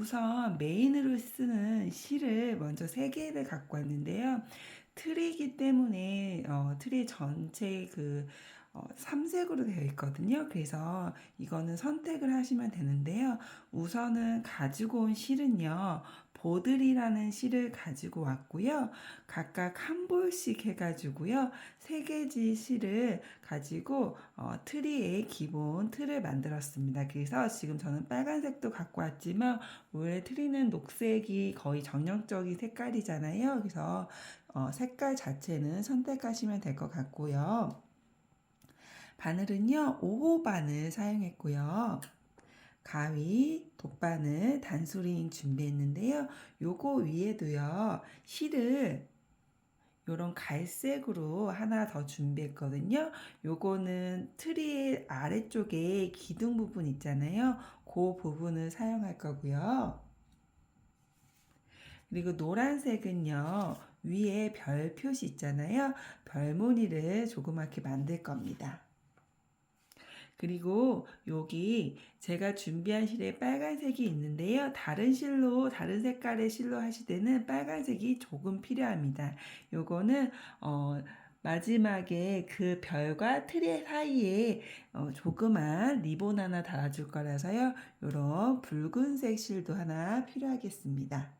우선 메인으로 쓰는 실을 먼저 3개를 갖고 왔는데요. 틀이기 때문에 틀이 전체 3색으로 되어 있거든요. 그래서 이거는 선택을 하시면 되는데요. 우선은 가지고 온 실은요. 보들이라는 실을 가지고 왔고요. 각각 한 볼씩 해가지고요. 3개지 실을 가지고 트리의 기본 틀을 만들었습니다. 그래서 지금 저는 빨간색도 갖고 왔지만 원래 트리는 녹색이 거의 전형적인 색깔이잖아요. 그래서 색깔 자체는 선택하시면 될 것 같고요. 바늘은요, 5호 바늘 사용했고요. 가위, 돗바늘, 단수링 준비했는데요. 요거 위에도요, 실을 요런 갈색으로 하나 더 준비했거든요. 요거는 트리 아래쪽에 기둥 부분 있잖아요. 그 부분을 사용할 거고요. 그리고 노란색은요, 위에 별 표시 있잖아요. 별무늬를 조그맣게 만들 겁니다. 그리고 여기 제가 준비한 실에 빨간색이 있는데요. 다른 색깔의 실로 하실 때는 빨간색이 조금 필요합니다. 요거는 마지막에 그 별과 트리 사이에 조그만 리본 하나 달아줄 거라서요. 요런 붉은색 실도 하나 필요하겠습니다.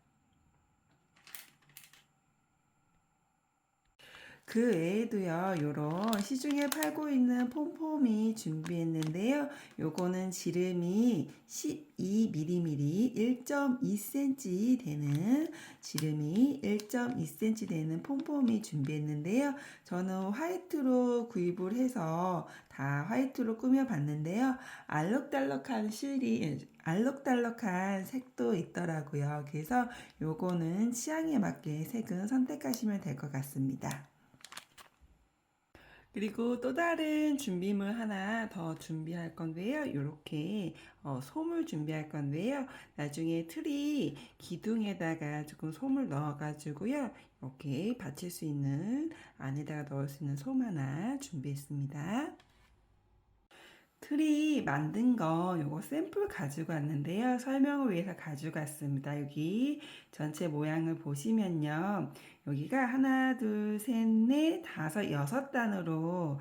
그 외에도요, 요런 시중에 팔고 있는 폼폼이 준비했는데요. 요거는 지름이 12mm, 1.2cm 되는 지름이 1.2cm 되는 폼폼이 준비했는데요. 저는 화이트로 구입을 해서 다 화이트로 꾸며봤는데요. 알록달록한 색도 있더라고요. 그래서 요거는 취향에 맞게 색은 선택하시면 될 것 같습니다. 그리고 또 다른 준비물 하나 더 준비할 건데요. 이렇게 솜을 준비할 건데요. 나중에 트리 기둥에다가 조금 솜을 넣어가지고요. 이렇게 받칠 수 있는 안에다가 넣을 수 있는 솜 하나 준비했습니다. 트리 만든 거 요거 샘플 가지고 왔는데요. 설명을 위해서 가지고 왔습니다. 여기 전체 모양을 보시면요. 여기가 하나, 둘, 셋, 넷, 다섯, 6단으로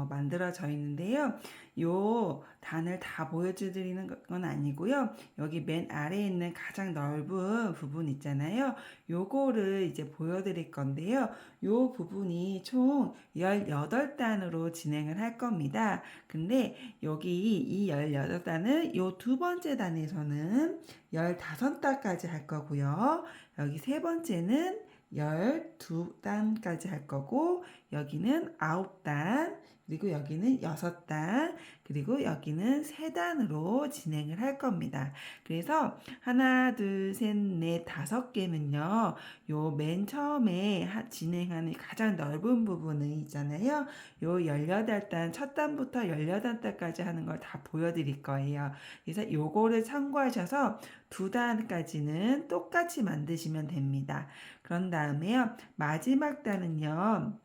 만들어져 있는데요. 요 단을 다 보여드리는 건 아니고요. 여기 맨 아래에 있는 가장 넓은 부분 있잖아요. 요거를 이제 보여드릴 건데요. 요 부분이 총 18단으로 진행을 할 겁니다. 근데 여기 이 18단은 요 두 번째 단에서는 15단까지 할 거고요. 여기 세 번째는 12단까지 할 거고, 여기는 9단, 그리고 여기는 6단, 그리고 여기는 3단으로 진행을 할 겁니다. 그래서 하나, 둘, 셋, 넷, 5개는요. 요 맨 처음에 진행하는 가장 넓은 부분은 있잖아요. 요 18단, 첫 단부터 18단까지 하는 걸 다 보여드릴 거예요. 그래서 요거를 참고하셔서 2단까지는 똑같이 만드시면 됩니다. 그런 다음에요. 마지막 단은요.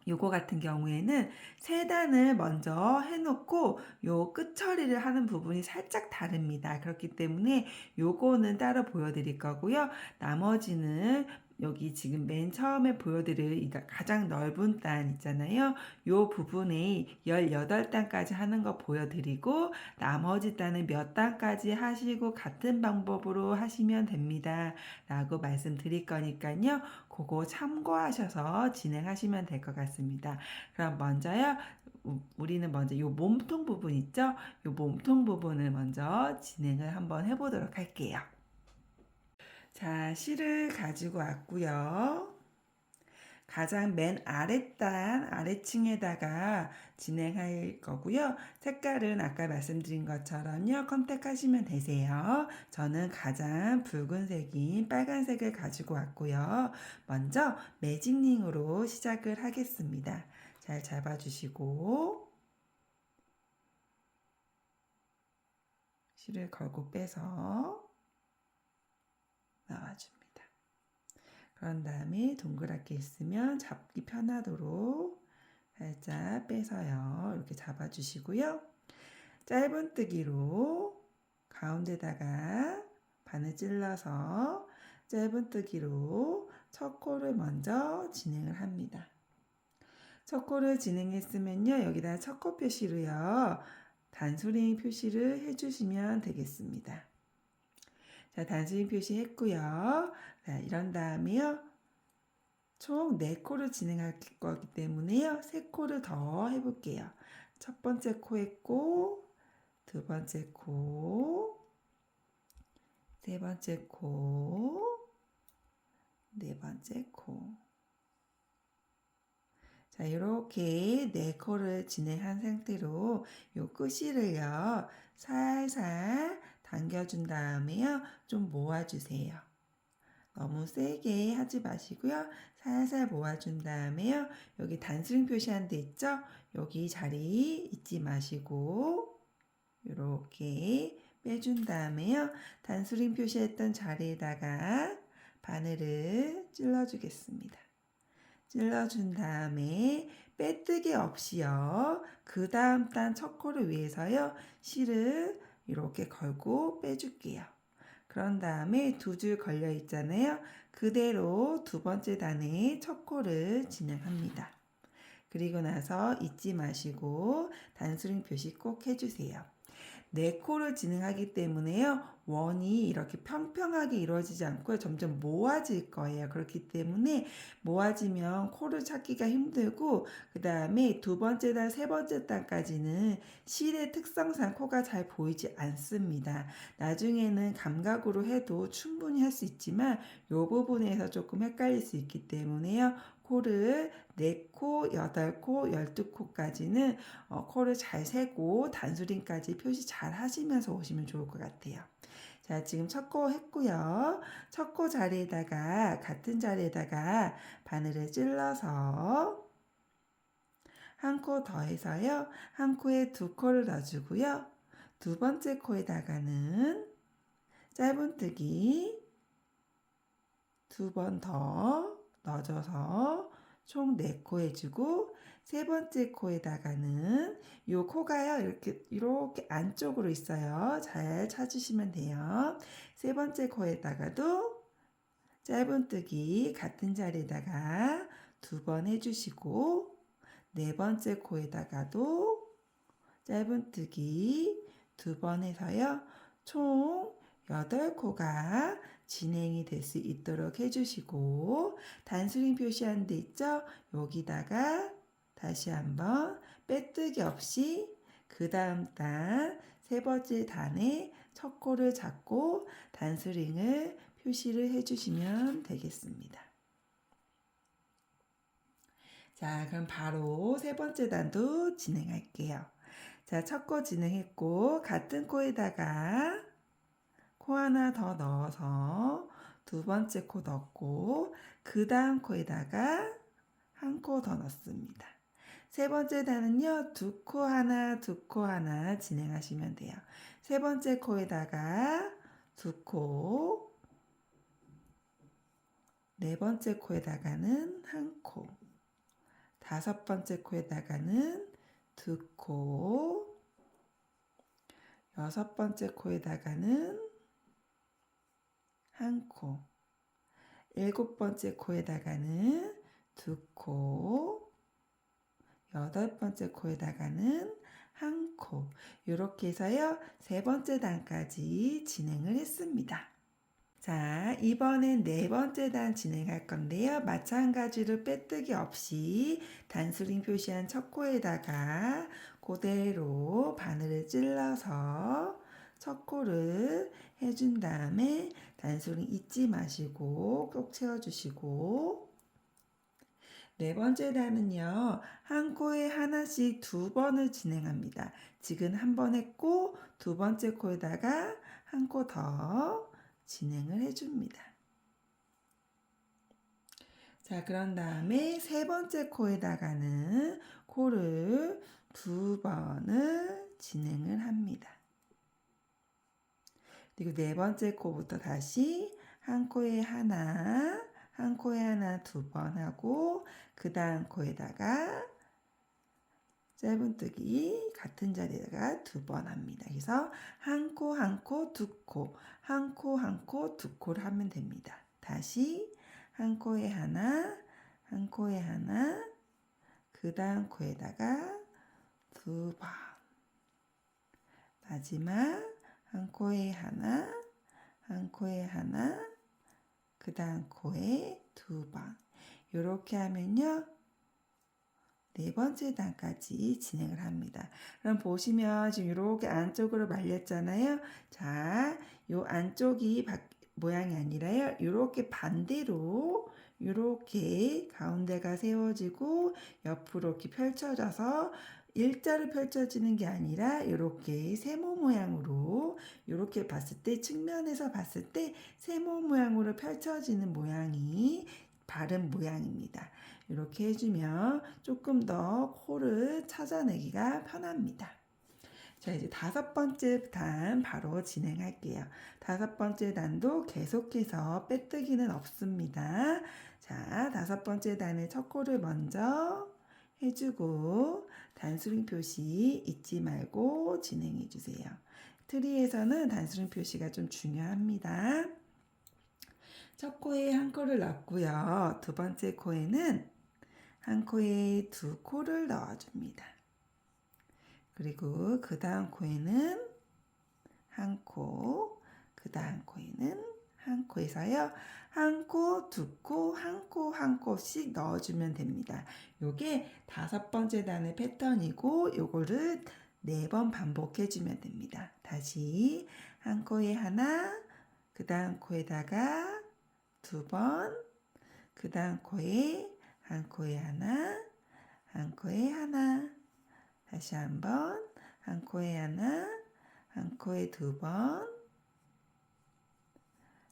요거 같은 경우에는 3단을 먼저 해놓고 요 끝 처리를 하는 부분이 살짝 다릅니다. 그렇기 때문에 요거는 따로 보여드릴 거고요. 나머지는 여기 지금 맨 처음에 보여드릴 가장 넓은 단 있잖아요. 요 부분에 18단까지 하는 거 보여드리고 나머지 단은 몇 단까지 하시고 같은 방법으로 하시면 됩니다. 라고 말씀드릴 거니까요. 그거 참고하셔서 진행하시면 될 것 같습니다. 그럼 먼저요. 우리는 먼저 요 몸통 부분 있죠? 요 몸통 부분을 먼저 진행을 한번 해보도록 할게요. 자, 실을 가지고 왔고요. 가장 맨 아래층에다가 진행할 거고요. 색깔은 아까 말씀드린 것처럼요. 컨택하시면 되세요. 저는 가장 붉은색인 빨간색을 가지고 왔고요. 먼저 매직링으로 시작을 하겠습니다. 잘 잡아주시고 실을 걸고 빼서 나와줍니다. 그런 다음에 동그랗게 있으면 잡기 편하도록 살짝 빼서요. 이렇게 잡아주시고요. 짧은뜨기로 가운데다가 바늘 찔러서 짧은뜨기로 첫 코를 먼저 진행을 합니다. 첫 코를 진행했으면요. 여기다 첫 코 표시로요. 단수링 표시를 해주시면 되겠습니다. 자, 단수링 표시했고요. 자, 이런 다음에요. 총 4코를 진행할 거기 때문에요. 3코를 더 해볼게요. 첫 번째 코 했고, 두 번째 코, 세 번째 코, 네 번째 코. 자, 이렇게 4코를 진행한 상태로 요 끝이를요, 살살 당겨준 다음에요, 좀 모아주세요. 너무 세게 하지 마시고요. 살살 모아준 다음에요. 여기 단수링 표시한 데 있죠? 여기 자리 잊지 마시고 이렇게 빼준 다음에요. 단수링 표시했던 자리에다가 바늘을 찔러주겠습니다. 찔러준 다음에 빼뜨기 없이요. 그 다음 단 첫 코를 위해서요. 실을 이렇게 걸고 빼줄게요. 그런 다음에 2줄 걸려 있잖아요. 그대로 두 번째 단에 첫 코를 진행합니다. 그리고 나서 잊지 마시고 단수링 표시 꼭 해주세요. 4코를 진행하기 때문에요. 원이 이렇게 평평하게 이루어지지 않고 점점 모아질 거예요. 그렇기 때문에 모아지면 코를 찾기가 힘들고 그 다음에 두 번째 단, 세 번째 단까지는 실의 특성상 코가 잘 보이지 않습니다. 나중에는 감각으로 해도 충분히 할 수 있지만 이 부분에서 조금 헷갈릴 수 있기 때문에요. 코를 4코, 8코, 12코까지는 코를 잘 세고 단수링까지 표시 잘 하시면서 오시면 좋을 것 같아요. 자, 지금 첫 코 했고요. 첫 코 자리에다가 같은 자리에다가 바늘을 찔러서 한 코 더해서요. 한 코에 2코를 넣어주고요. 두 번째 코에다가는 짧은뜨기 2번 더 넣어줘서 총 4코 해주고 세 번째 코에다가는 요 코가요 이렇게 안쪽으로 있어요. 잘 찾으시면 돼요. 세 번째 코에다가도 짧은뜨기 같은 자리에다가 2번 해주시고 네 번째 코에다가도 짧은뜨기 2번 해서요. 총 8코가 진행이 될 수 있도록 해주시고 단수링 표시한 데 있죠? 여기다가 다시 한번 빼뜨기 없이 그 다음 단 세 번째 단에 첫 코를 잡고 단수링을 표시를 해주시면 되겠습니다. 자, 그럼 바로 세 번째 단도 진행할게요. 자, 첫 코 진행했고 같은 코에다가 코 하나 더 넣어서 두 번째 코 넣고 그 다음 코에다가 한 코 더 넣습니다. 세 번째 단은요. 2코 하나, 2코 하나 진행하시면 돼요. 세 번째 코에다가 2코, 네 번째 코에다가는 한 코, 다섯 번째 코에다가는 2코, 여섯 번째 코에다가는 한 코, 일곱 번째 코에다가는 2코, 여덟 번째 코에다가는 한 코. 이렇게 해서요. 세 번째 단까지 진행을 했습니다. 자, 이번엔 네 번째 단 진행할 건데요. 마찬가지로 빼뜨기 없이 단수링 표시한 첫 코에다가 그대로 바늘을 찔러서 첫 코를 해준 다음에 단수링 잊지 마시고 꼭 채워주시고 네 번째 단은요. 한 코에 하나씩 2번을 진행합니다. 지금 한 번 했고 두 번째 코에다가 한 코 더 진행을 해줍니다. 자, 그런 다음에 세 번째 코에다가는 코를 2번을 진행을 합니다. 그리고 네 번째 코부터 다시 한 코에 하나, 한 코에 하나 2번 하고 그 다음 코에다가 짧은뜨기 같은 자리에다가 2번 합니다. 그래서 한 코, 한 코, 두 코, 한 코, 한 코, 두 코를 하면 됩니다. 다시 한 코에 하나, 한 코에 하나, 그 다음 코에다가 2번. 마지막 한 코에 하나, 한 코에 하나, 그 다음 코에 2번. 이렇게 하면요. 네 번째 단까지 진행을 합니다. 그럼 보시면 지금 이렇게 안쪽으로 말렸잖아요. 자, 요 안쪽이 모양이 아니라요. 이렇게 반대로 이렇게 가운데가 세워지고 옆으로 이렇게 펼쳐져서 일자로 펼쳐지는 게 아니라 이렇게 세모 모양으로 이렇게 봤을 때 측면에서 봤을 때 세모 모양으로 펼쳐지는 모양이 바른 모양입니다. 이렇게 해주면 조금 더 코를 찾아내기가 편합니다. 자, 이제 5번째 단 바로 진행할게요. 5번째 단도 계속해서 빼뜨기는 없습니다. 자, 5번째 단의 첫 코를 먼저 해주고 단수링 표시 잊지 말고 진행해 주세요. 트리에서는 단수링 표시가 좀 중요합니다. 첫 코에 한 코를 넣고요. 두 번째 코에는 한 코에 2코를 넣어줍니다. 그리고 그 다음 코에는 한 코, 그 다음 코에는 한 코에서요. 한 코, 2코, 한 코, 한 코씩 넣어주면 됩니다. 요게 5번째 단의 패턴이고 요거를 4번 반복해주면 됩니다. 다시 한 코에 하나, 그 다음 코에다가 2번, 그 다음 코에 한 코에 하나, 한 코에 하나. 다시 한번 한 코에 하나, 한 코에 2번,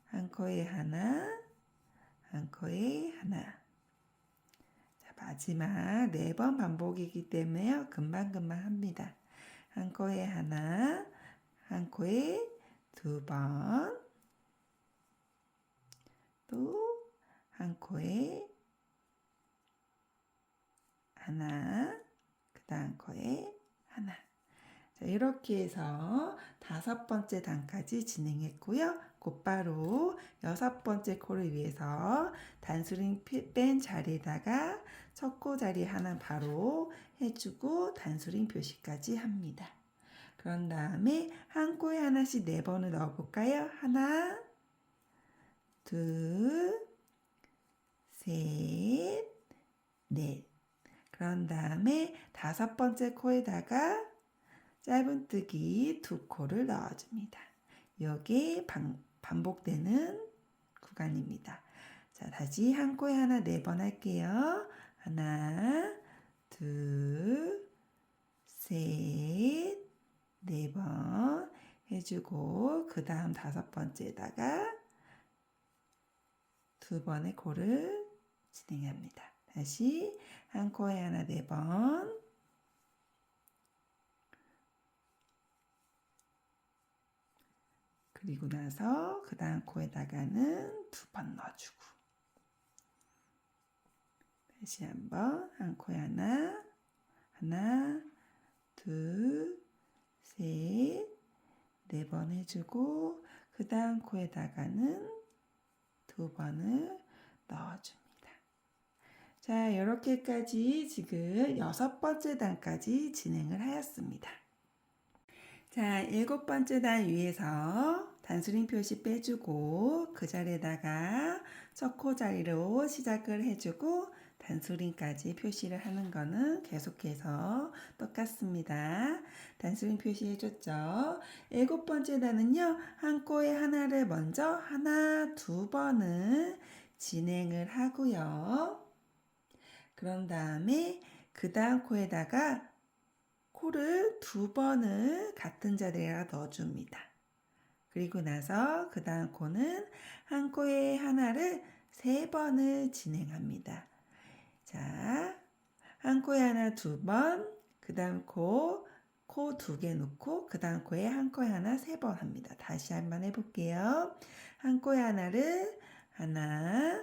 한 코에 하나, 한 코에 하나. 자, 마지막 4번 반복이기 때문에요. 금방금방 합니다. 한 코에 하나, 한 코에 2번, 또 한 코에 하나, 그 다음 코에 하나. 자, 이렇게 해서 5번째 단까지 진행했고요. 곧바로 6번째 코를 위해서 단수링 뺀 자리에다가 첫 코 자리 하나 바로 해주고 단수링 표시까지 합니다. 그런 다음에 한 코에 하나씩 4번을 넣어볼까요? 하나, 둘, 셋, 넷. 그런 다음에 5번째 코에다가 짧은뜨기 2코를 넣어줍니다. 여기에 반복되는 구간입니다. 자, 다시 한 코에 하나 4번 할게요. 하나, 둘, 셋, 4번 해주고 그 다음 5번째에다가 2번의 코를 진행합니다. 다시 한 코에 하나 4번, 그리고 나서 그 다음 코에다가는 2번 넣어주고 다시 한번 한 코에 하나, 하나, 둘, 셋, 4번 해주고 그 다음 코에다가는 2번을 넣어줍니다. 자, 이렇게까지 지금 6번째 단까지 진행을 하였습니다. 자, 7번째 단 위에서 단수링 표시 빼주고 그 자리에다가 첫 코 자리로 시작을 해주고 단수링까지 표시를 하는 거는 계속해서 똑같습니다. 단수링 표시 해줬죠. 7번째 단은요. 한 코에 하나를 먼저 하나, 2번을 진행을 하고요. 그런 다음에 그 다음 코에다가 코를 2번을 같은 자리에 넣어줍니다. 그리고 나서 그 다음 코는 한 코에 하나를 3번을 진행합니다. 자, 한 코에 하나 2번, 그 다음 코 2개 넣고 그 다음 코에 한 코에 하나 3번 합니다. 다시 한번 해볼게요. 한 코에 하나를 하나,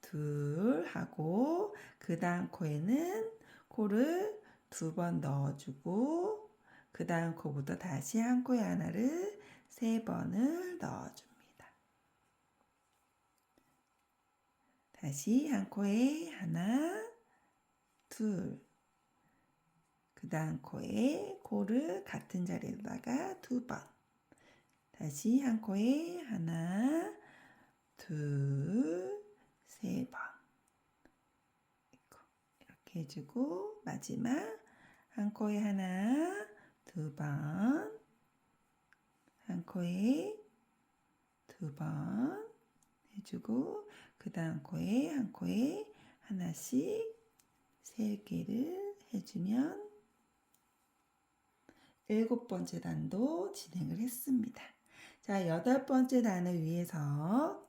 둘 하고 그 다음 코에는 코를 두 번 넣어주고 그 다음 코부터 다시 한 코에 하나를 세 번을 넣어줍니다. 다시 한 코에 하나, 둘, 그 다음 코에 코를 같은 자리에다가 두 번, 다시 한 코에 하나, 둘, 세 번 이렇게 해주고 마지막 한 코에 하나, 두 번, 한 코에 두 번 해주고 그 다음 코에 한 코에 하나씩 세 개를 해주면 7번째 단도 진행을 했습니다. 자, 8번째 단을 위해서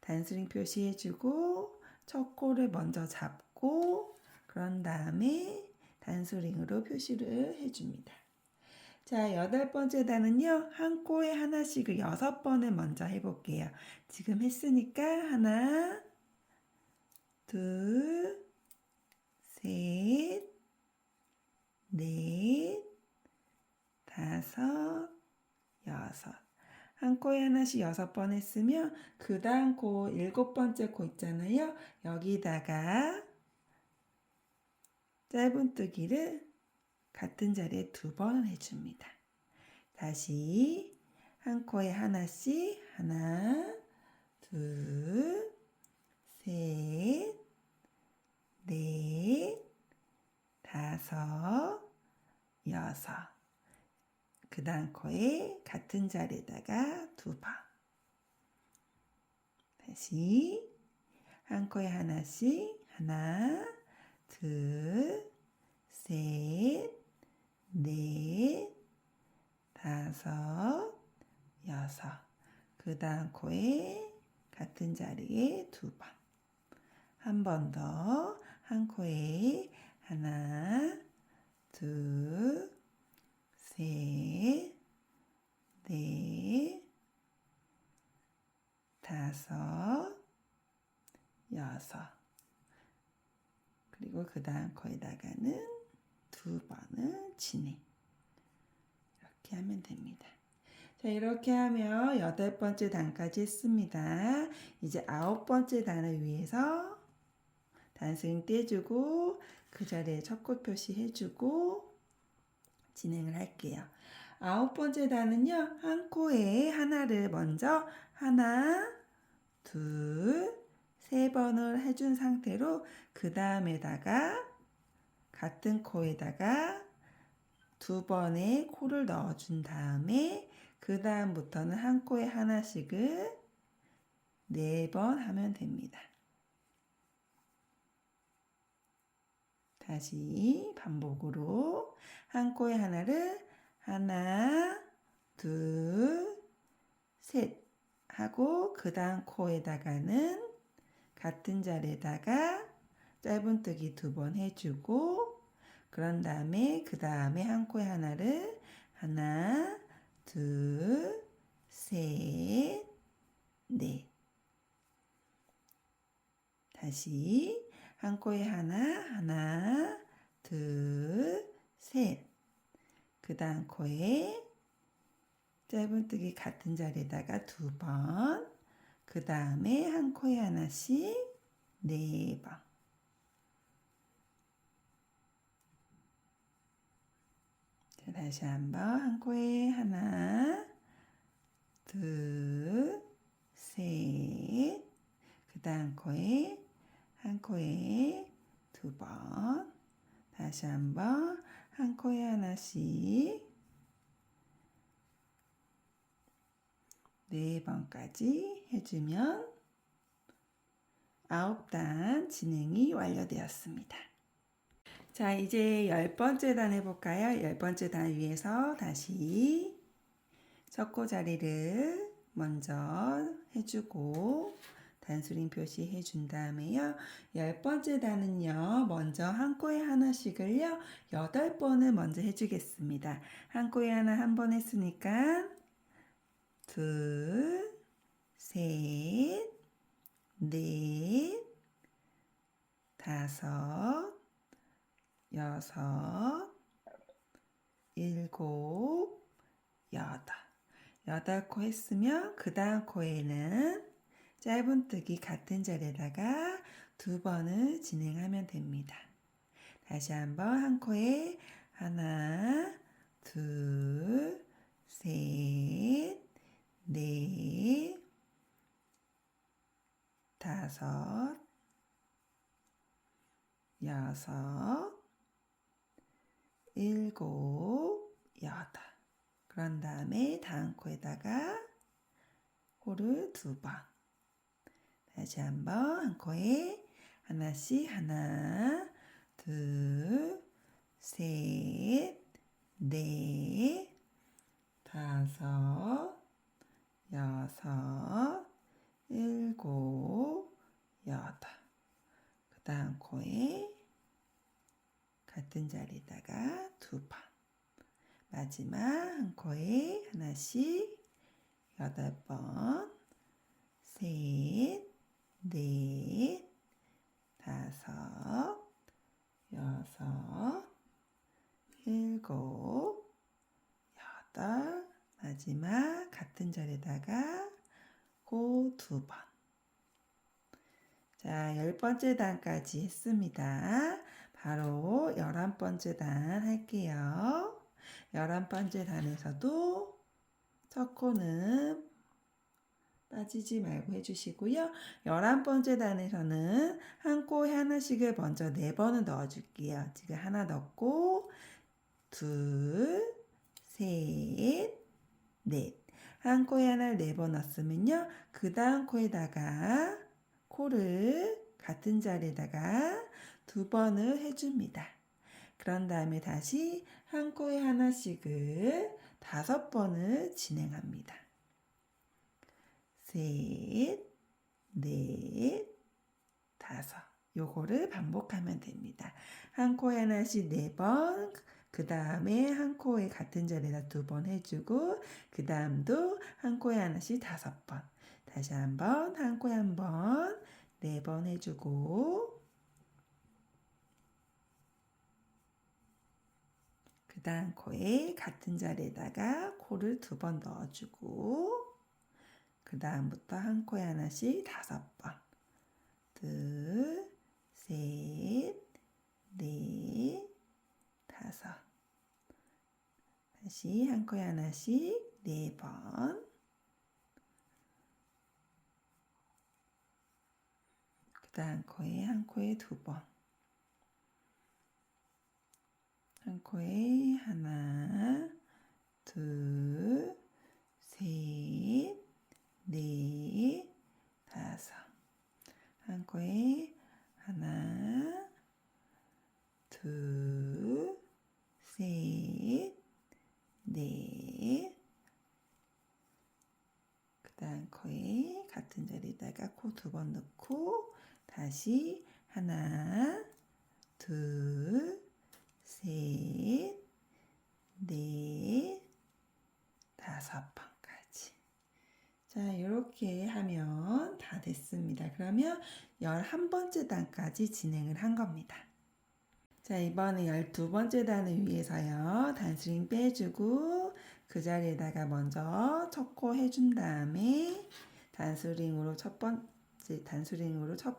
단스링 표시해주고 첫 코를 먼저 잡고 그런 다음에 단스링으로 표시를 해줍니다. 자, 8번째 단은요, 한 코에 하나씩을 6번을 먼저 해볼게요. 지금 했으니까 하나, 둘, 셋, 넷, 다섯, 여섯. 한 코에 하나씩 6번 했으면 그 다음 코 7번째 코 있잖아요. 여기다가 짧은뜨기를 같은 자리에 2번 해줍니다. 다시 한 코에 하나씩 하나, 둘, 셋, 넷, 다섯, 여섯. 그 다음 코에 같은 자리에다가 2번. 다시 한 코에 하나씩 하나, 둘, 셋, 넷, 다섯, 여섯. 그 다음 코에 같은 자리에 2번. 한 번 더 한 코에 하나, 둘, 셋, 넷, 다섯, 여섯. 그리고 그 다음 코에다가는 2번을 진행. 이렇게 하면 됩니다. 자, 이렇게 하면 8번째 단까지 했습니다. 이제 9번째 단을 위해서 단스링 떼주고 그 자리에 첫 코 표시해주고 진행을 할게요. 9번째 단은요, 한 코에 하나를 먼저 하나, 둘, 세 번을 해준 상태로 그 다음에다가 같은 코에다가 2번의 코를 넣어준 다음에 그 다음부터는 한 코에 하나씩을 4번 하면 됩니다. 다시 반복으로 한 코에 하나를 하나, 둘, 셋 하고 그 다음 코에다가는 같은 자리에다가 짧은뜨기 2번 해주고 그런 다음에 그 다음에 한 코에 하나를 하나, 둘, 셋, 넷. 다시 한 코에 하나, 둘, 셋. 그 다음 코에 짧은뜨기 같은 자리에다가 2번. 그 다음에 한 코에 하나씩 4번. 자, 다시 한번 한 코에 하나, 둘, 셋. 그 다음 코에 한 코에 2번. 다시 한번 한 코에 하나씩 4번까지 해주면 9단 진행이 완료되었습니다. 자, 이제 10번째 단 해볼까요? 10번째 단 위해서 다시 첫 코 자리를 먼저 해주고 단수링 표시해 준 다음에요. 10번째 단은요. 먼저 한 코에 하나씩을요. 8번을 먼저 해주겠습니다. 한 코에 하나 한 번 했으니까 둘, 셋, 넷, 다섯, 여섯, 일곱, 여덟. 여덟 코 했으면 그 다음 코에는 짧은뜨기 같은 자리에다가 두 번을 진행하면 됩니다. 다시 한번 한 코에 하나, 둘, 셋, 넷, 다섯, 여섯, 일곱, 여덟. 그런 다음에 다음 코에다가 코를 두 번. 다시 한번 한 코에 하나씩 하나, 둘, 셋, 넷, 다섯, 여섯, 일곱, 여덟. 그 다음 코에 같은 자리에다가 두 번. 마지막 한 코에 하나씩 여덟 번, 셋, 넷, 다섯, 여섯, 일곱, 여덟. 마지막 같은 자리에다가 코 두 번. 자, 10번째 단까지 했습니다. 바로 11번째 단 할게요. 11번째 단에서도 첫 코는 빠지지 말고 해주시고요. 11번째 단에서는 한 코에 하나씩을 먼저 4번을 넣어줄게요. 지금 하나 넣고 둘, 셋, 넷. 한 코에 하나를 4번 넣었으면요. 그 다음 코에다가 코를 같은 자리에다가 두 번을 해줍니다. 그런 다음에 다시 한 코에 하나씩을 5번을 진행합니다. 셋, 넷, 다섯. 요거를 반복하면 됩니다. 한 코에 하나씩 4번, 그 다음에 한 코에 같은 자리에다 2번 해주고, 그 다음도 한 코에 하나씩 5번. 다시 한번 한 코에 한 번, 4번 해주고, 그 다음 코에 같은 자리에다가 코를 2번 넣어주고, 그 다음부터 한 코에 하나씩 5번. 둘, 셋, 넷, 다섯. 다시 한 코에 하나씩 4번. 그 다음 코에 한 코에 2번. 한 코에 하나, 둘, 셋, 넷, 다섯. 한 코에 하나, 둘, 셋, 넷. 그 다음 코에 같은 자리에다가 코 2번 넣고 다시 하나, 둘, 셋, 넷, 5번까지. 자, 이렇게 하면 다 됐습니다. 그러면 11번째 단까지 진행을 한 겁니다. 자, 이번에 12번째 단을 위해서요. 단스링 빼주고 그 자리에다가 먼저 첫 코 해준 다음에 단스링으로 첫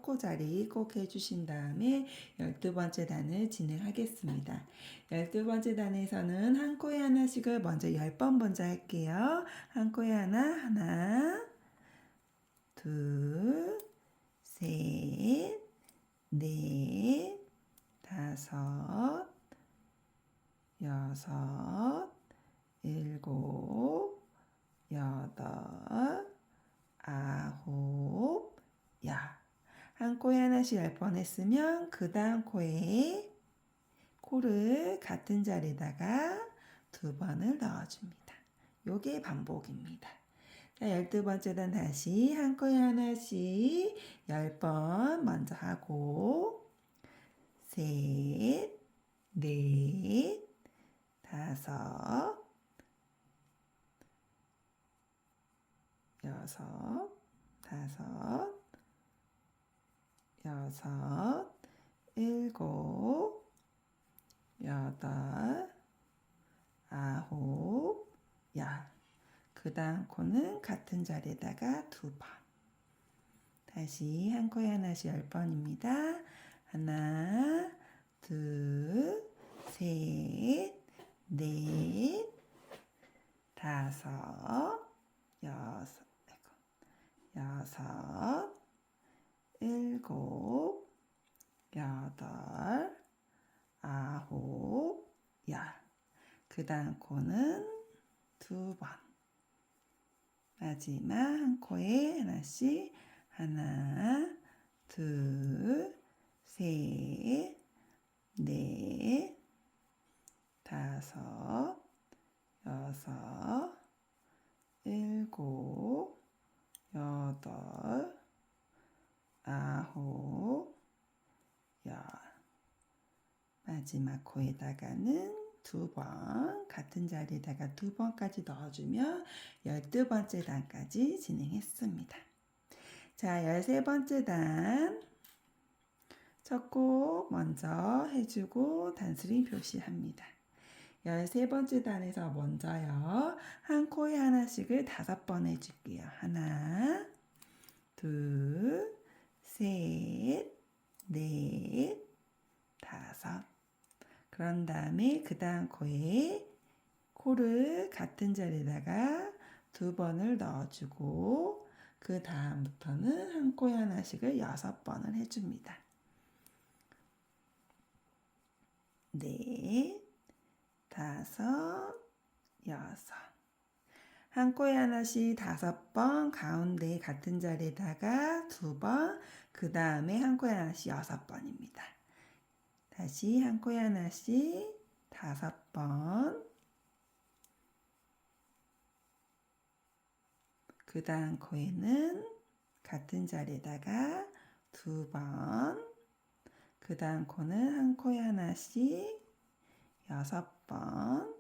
코 자리 꼭 해주신 다음에 12번째 단을 진행하겠습니다. 12번째 단에서는 한 코에 하나씩을 먼저 10번 먼저 할게요. 한 코에 하나, 둘, 셋, 넷, 다섯, 여섯, 일곱, 여덟, 아홉, 열. 한 코에 하나씩 10번 했으면 그 다음 코에 코를 같은 자리에다가 2번을 넣어줍니다. 요게 반복입니다. 자, 12번째 단 다시 한 코에 하나씩 10번 먼저 하고 셋, 넷, 다섯, 여섯, 일곱, 여덟, 아홉, 열. 그 다음 코는 같은 자리에다가 2번. 다시 한 코에 하나씩 10번입니다. 하나, 둘, 셋, 넷, 다섯, 여섯, 여섯, 일곱, 여덟, 아홉, 열. 그 다음 코는 2번. 마지막 한 코에 하나씩 하나, 둘, 셋, 넷, 다섯, 여섯, 일곱, 여덟, 아홉, 열. 마지막 코에다가는 2번, 같은 자리에다가 2번까지 넣어주면 12번째 단까지 진행했습니다. 자, 13번째 단. 첫 코 먼저 해주고 단수링 표시합니다. 13번째 단에서 먼저요. 한 코에 하나씩을 5번 해줄게요. 하나, 둘, 셋, 넷, 다섯. 그런 다음에 그 다음 코에 코를 같은 자리에다가 2번을 넣어주고 그 다음부터는 한 코에 하나씩을 6번을 해줍니다. 넷, 다섯, 여섯. 한 코에 하나씩 5번, 가운데 같은 자리에다가 2번, 그 다음에 한 코에 하나씩 6번입니다. 다시 한 코에 하나씩 5번, 그 다음 코에는 같은 자리에다가 2번, 그 다음 코는 한 코에 하나씩 6번,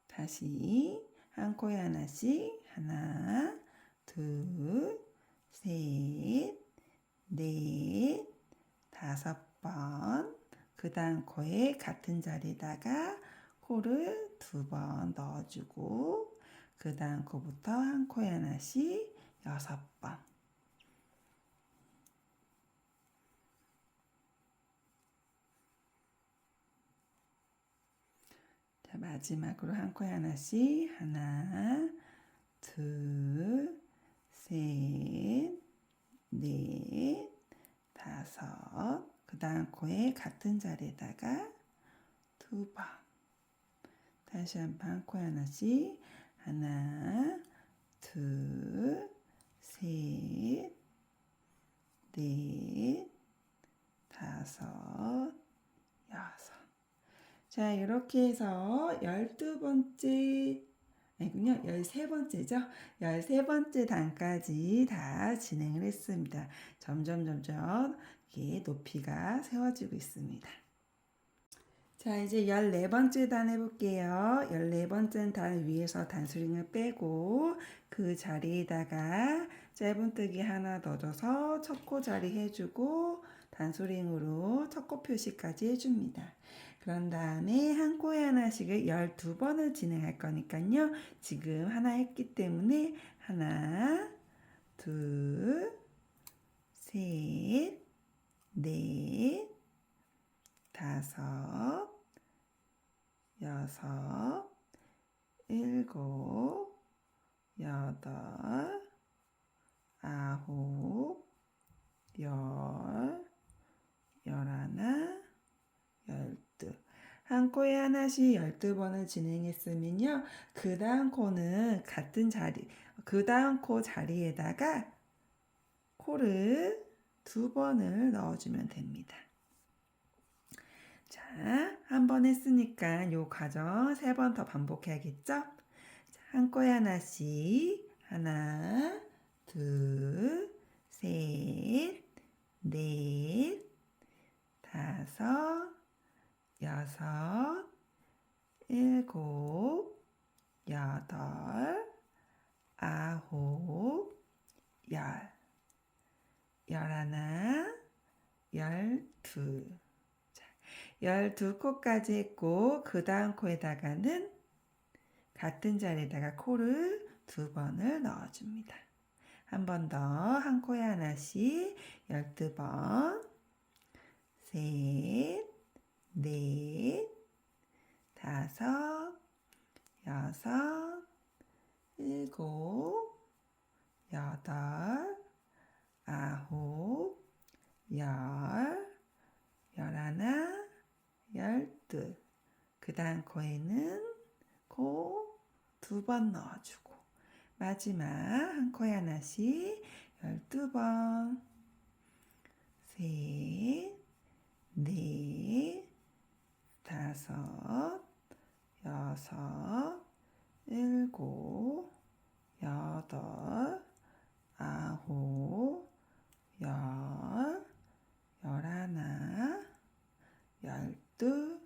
다시 한 코에 하나씩 하나, 둘, 셋, 넷, 5번, 그 다음 코에 같은 자리에다가 코를 2번 넣어주고 그 다음 코부터 한 코에 하나씩 6번. 자, 마지막으로 한 코에 하나씩 하나, 둘, 셋, 넷, 다섯. 그 다음 코에 같은 자리에다가 2번. 다시 한 코에 하나씩 하나, 둘, 셋, 넷, 다섯, 여섯. 자, 이렇게 해서 12번째, 아니군요. 13번째죠. 13번째 단까지 다 진행을 했습니다. 점점 이렇게 높이가 세워지고 있습니다. 자, 이제 14번째 단 해볼게요. 14번째 단 위에서 단수링을 빼고 그 자리에다가 짧은뜨기 하나 넣어줘서 첫 코 자리 해주고 단수링으로 첫 코 표시까지 해줍니다. 그런 다음에 한 코에 하나씩을 12번을 진행할 거니까요. 지금 하나 했기 때문에 하나, 둘, 셋, 넷, 다섯, 여섯, 일곱, 여덟, 아홉, 열, 열하나, 열두. 한 코에 하나씩 12번을 진행했으면요. 그 다음 코는 같은 자리, 그 다음 코 자리에다가 코를 2번을 넣어주면 됩니다. 자, 한 번 했으니까 요 과정 3번 더 반복해야겠죠? 자, 한 코에 하나씩 하나, 둘, 셋, 넷, 다섯, 여섯, 일곱, 여덟, 아홉, 열, 열하나, 열두. 자, 12코까지 했고 그 다음 코에다가는 같은 자리에다가 코를 2번을 넣어줍니다. 한 번 더, 한 코에 하나씩 12번, 셋, 넷, 다섯, 여섯, 일곱, 여덟, 아홉, 열, 열하나, 열둘. 그 다음 코에는 코 2번 넣어주고 마지막 한 코에 하나씩 12번, 셋, 넷, 다섯, 여섯, 일곱, 여덟, 아홉, 열, 열하나, 열둘.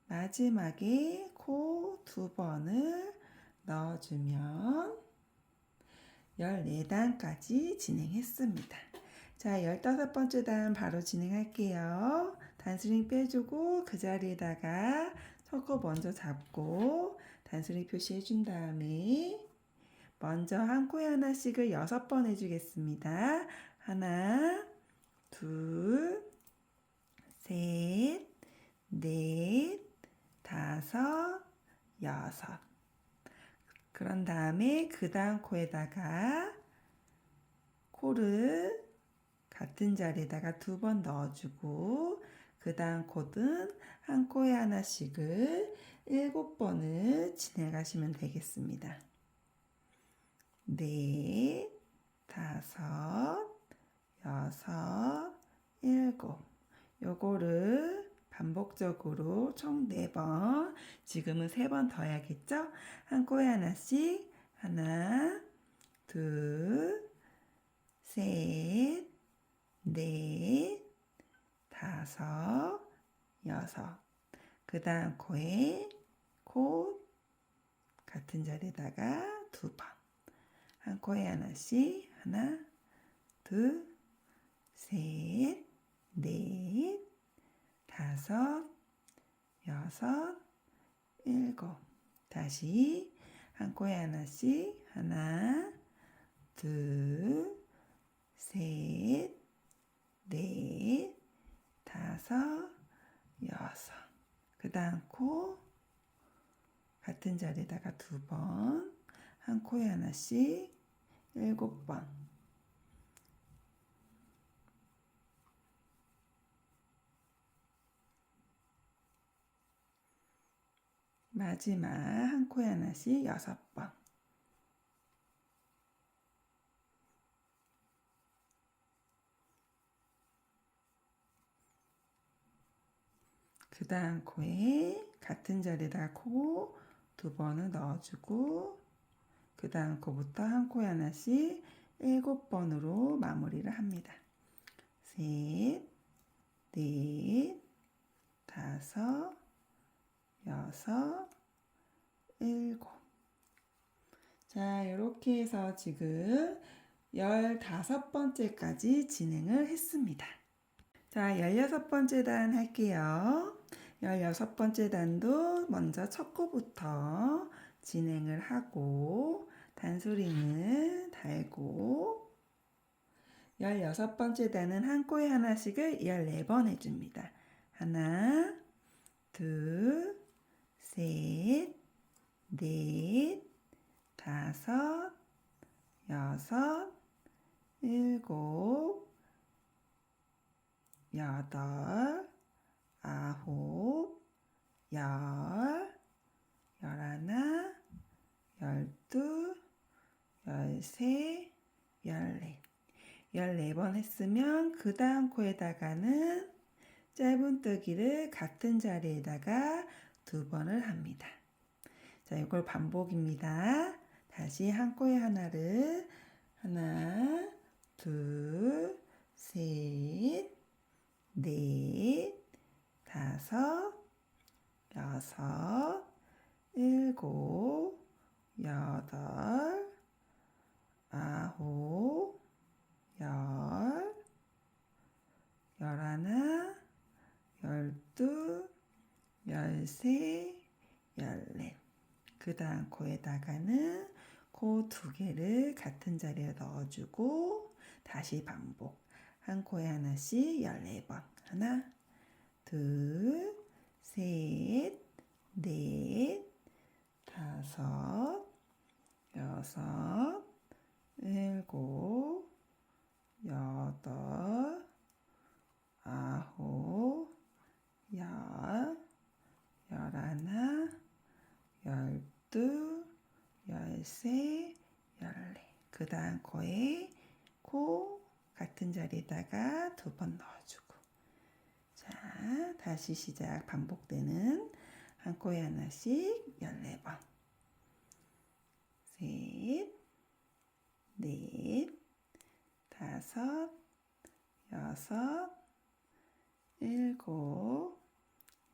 마지막에 코 2번을 넣어주면 14단까지 진행했습니다. 자, 15번째 단 바로 진행할게요. 단스링 빼주고 그 자리에다가 첫 코 먼저 잡고 단스링 표시해 준 다음에 먼저 한 코에 하나씩을 6번 해주겠습니다. 하나, 둘, 셋, 넷, 다섯, 여섯. 그런 다음에 그 다음 코에다가 코를 같은 자리에다가 2번 넣어주고 그 다음 코는 한 코에 하나씩을 7번을 진행하시면 되겠습니다. 넷, 다섯, 여섯, 일곱. 요거를 반복적으로 총 4번, 지금은 3번 더 해야겠죠? 한 코에 하나씩, 하나, 둘, 셋, 넷, 다섯, 여섯. 그 다음 코에 코 같은 자리에다가 2번. 한 코에 하나씩, 하나, 둘, 셋, 넷, 다섯, 여섯, 일곱. 다시 한 코에 하나씩, 하나, 둘, 셋, 넷, 다섯, 여섯. 그 다음 코 같은 자리에다가 2번, 한 코에 하나씩 7번. 마지막 한 코에 하나씩 6번. 그 다음 코에 같은 자리에다 코 2번을 넣어주고 그 다음 코부터 한 코에 하나씩 7번으로 마무리를 합니다. 셋, 넷, 다섯, 여섯, 일곱. 자, 이렇게 해서 지금 15번째까지 진행을 했습니다. 자, 16번째 단 할게요. 16번째 단도 먼저 첫 코부터 진행을 하고 단소리는 달고 16번째 단은 한 코에 하나씩을 14번 해줍니다. 하나, 둘, 셋, 넷, 다섯, 여섯, 일곱, 여덟, 아홉, 열, 열하나, 열둘, 열세, 열넷. 14번 했으면 그 다음 코에다가는 짧은뜨기를 같은 자리에다가 2번을 합니다. 자, 이걸 반복입니다. 다시 한 코에 하나를 하나, 둘, 셋, 넷, 다섯, 여섯, 일곱, 여덟, 아홉, 열세, 열넷. 그 다음 코에다가는 코 두 개를 같은 자리에 넣어주고 다시 반복. 한 코에 하나씩 14번. 하나, 둘, 셋, 넷, 다섯, 여섯, 일곱, 여덟, 아홉, 열, 열하나, 열둘, 열세, 열네. 그 다음 코에 코 같은 자리에다가 두 번 넣어주고. 자, 다시 시작. 반복되는 한 코에 하나씩 14번. 셋, 넷, 다섯, 여섯, 일곱,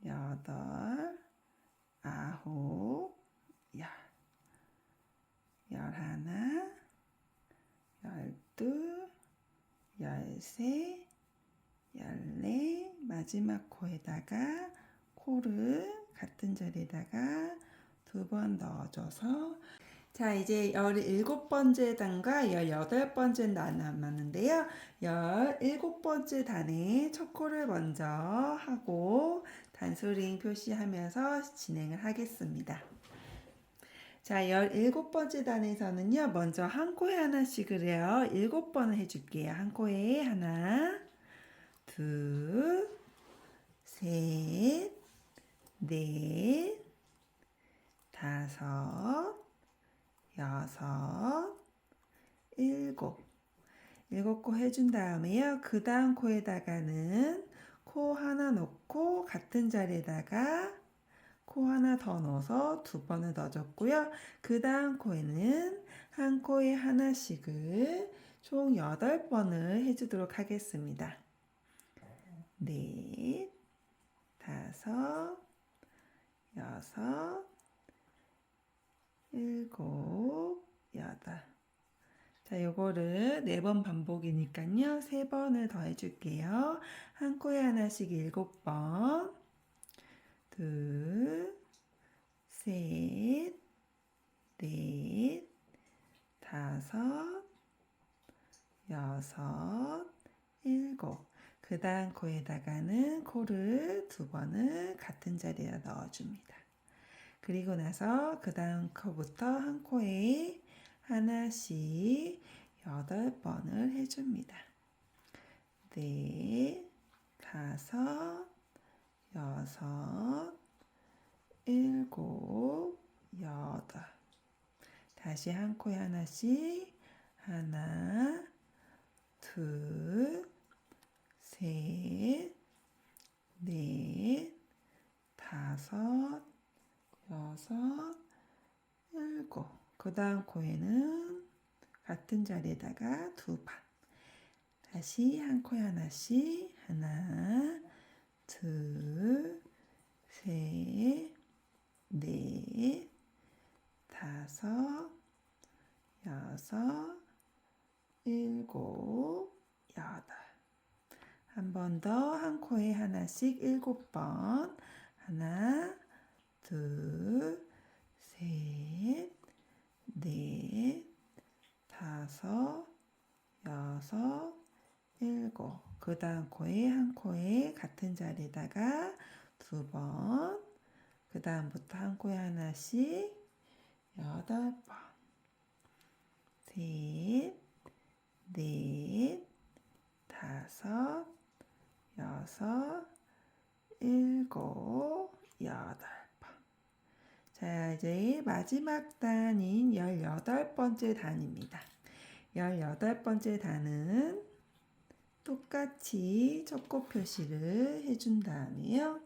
여덟, 아홉, 열. 열하나, 열둘, 열세, 열네. 마지막 코에다가 코를 같은 자리에다가 두 번 넣어줘서. 자, 이제 17번째 단과 18번째 단 남았는데요. 17번째 단에 첫 코를 먼저 하고 단수링 표시하면서 진행을 하겠습니다. 자, 17번째 단에서는요, 먼저 한 코에 하나씩을 해요. 7번을 해줄게요. 한 코에 하나, 둘, 셋, 넷, 다섯, 여섯, 일곱. 7코 해준 다음에요. 그 다음 코에다가는 코 하나 넣고 같은 자리에다가 코 하나 더 넣어서 두 번을 넣어줬고요. 그 다음 코에는 한 코에 하나씩을 총 8번을 해주도록 하겠습니다. 넷, 다섯, 여섯, 일곱, 여덟. 자, 요거를 4번 반복이니까요. 3번을 더 해줄게요. 한 코에 하나씩 7번. 둘, 셋, 넷, 다섯, 여섯, 일곱. 그 다음 코에다가는 코를 두 번을 같은 자리에 넣어줍니다. 그리고 나서 그 다음 코부터 한 코에 하나씩 8번을 해줍니다. 넷, 다섯, 여섯, 일곱, 여덟. 다시 한 코에 하나씩 하나, 둘, 셋, 넷, 다섯, 여섯, 일곱. 그 다음 코에는 같은 자리에다가 두 번. 다시 한 코에 하나씩 하나, 둘, 셋, 넷, 다섯, 여섯, 일곱, 여덟. 한 번 더 한 코에 하나씩 7번. 하나, 둘, 셋, 넷, 다섯, 여섯, 일곱. 그 다음 코에 한 코에 같은 자리에다가 두 번. 그 다음부터 한 코에 하나씩 8번. 셋, 넷, 다섯, 여섯, 일곱, 여덟 번. 자, 이제 마지막 단인 18번째 단입니다. 18번째 단은 똑같이 첫 코 표시를 해준 다음에요.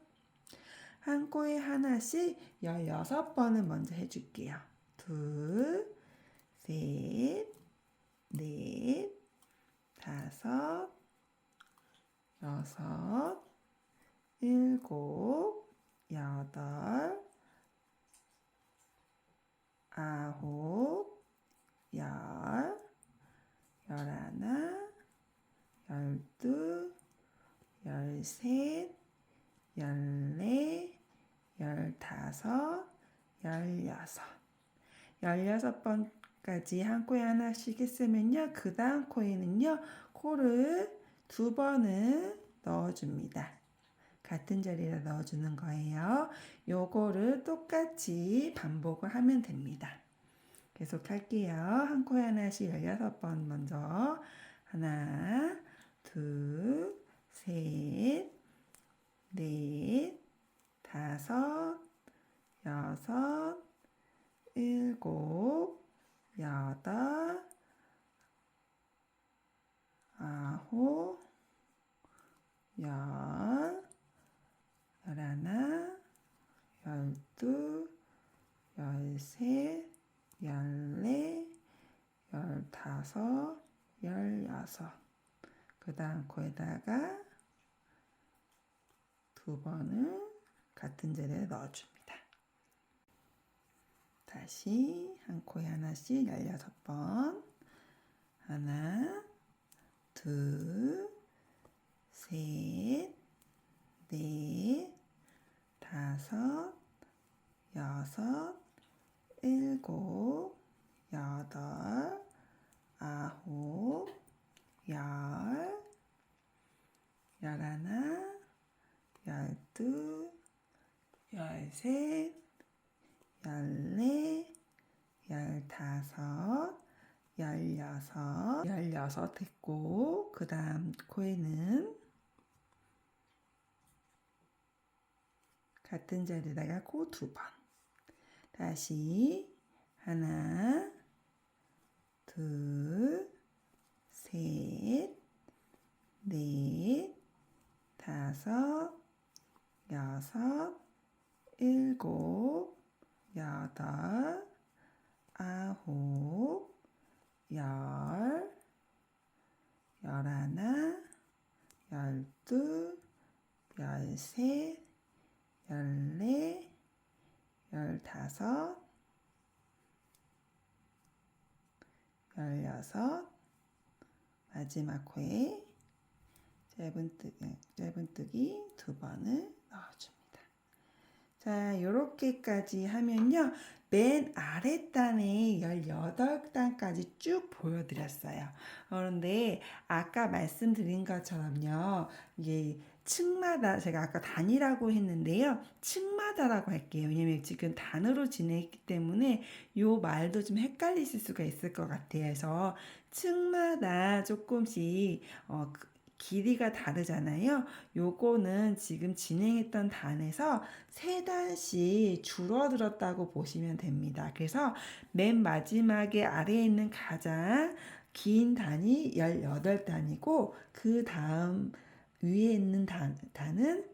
한 코에 하나씩 16번을 먼저 해줄게요. 둘, 셋, 넷, 다섯, 여섯, 일곱, 여덟, 아홉, 열, 열하나, 열둘, 열셋, 열넷, 15, 16. 16번까지 한 코에 하나씩 했으면요. 그 다음 코에는요. 코를 2번을 넣어줍니다. 같은 자리에 넣어주는 거예요. 요거를 똑같이 반복을 하면 됩니다. 계속 할게요. 한 코에 하나씩 16번 먼저. 하나, 둘, 셋, 넷, 다섯, 여섯, 일곱, 여덟, 아홉, 열, 열하나, 열둘, 열셋, 열넷, 열다섯, 열여섯. 그 다음 코에다가 2번을 같은 자리에 넣어줍니다. 다시 한 코에 하나씩 16번. 하나, 둘, 셋, 넷, 다섯, 여섯, 일곱, 여덟, 아홉, 열, 열하나, 열둘, 열셋, 열넷, 열다섯, 열여섯 했고, 그 다음 코에는 같은 자리에다가 코 2번. 다시 하나, 둘, 셋, 넷, 다섯, 여섯, 일곱, 여덟, 아홉, 열, 열하나, 열둘, 열셋, 열넷, 열다섯, 열여섯. 마지막 코에 짧은뜨기 2번을 넣어줍니다. 자, 요렇게까지 하면요. 맨 아랫단에 18단까지 쭉 보여드렸어요. 그런데 아까 말씀드린 것처럼요. 이게 층마다 제가 아까 단이라고 했는데요. 층마다라고 할게요. 왜냐면 지금 단으로 진행했기 때문에 요 말도 좀 헷갈리실 수가 있을 것 같아요. 그래서 층마다 조금씩 길이가 다르잖아요. 요거는 지금 진행했던 단에서 3단씩 줄어들었다고 보시면 됩니다. 그래서 맨 마지막에 아래에 있는 가장 긴 단이 18단이고 그 다음 위에 있는 단은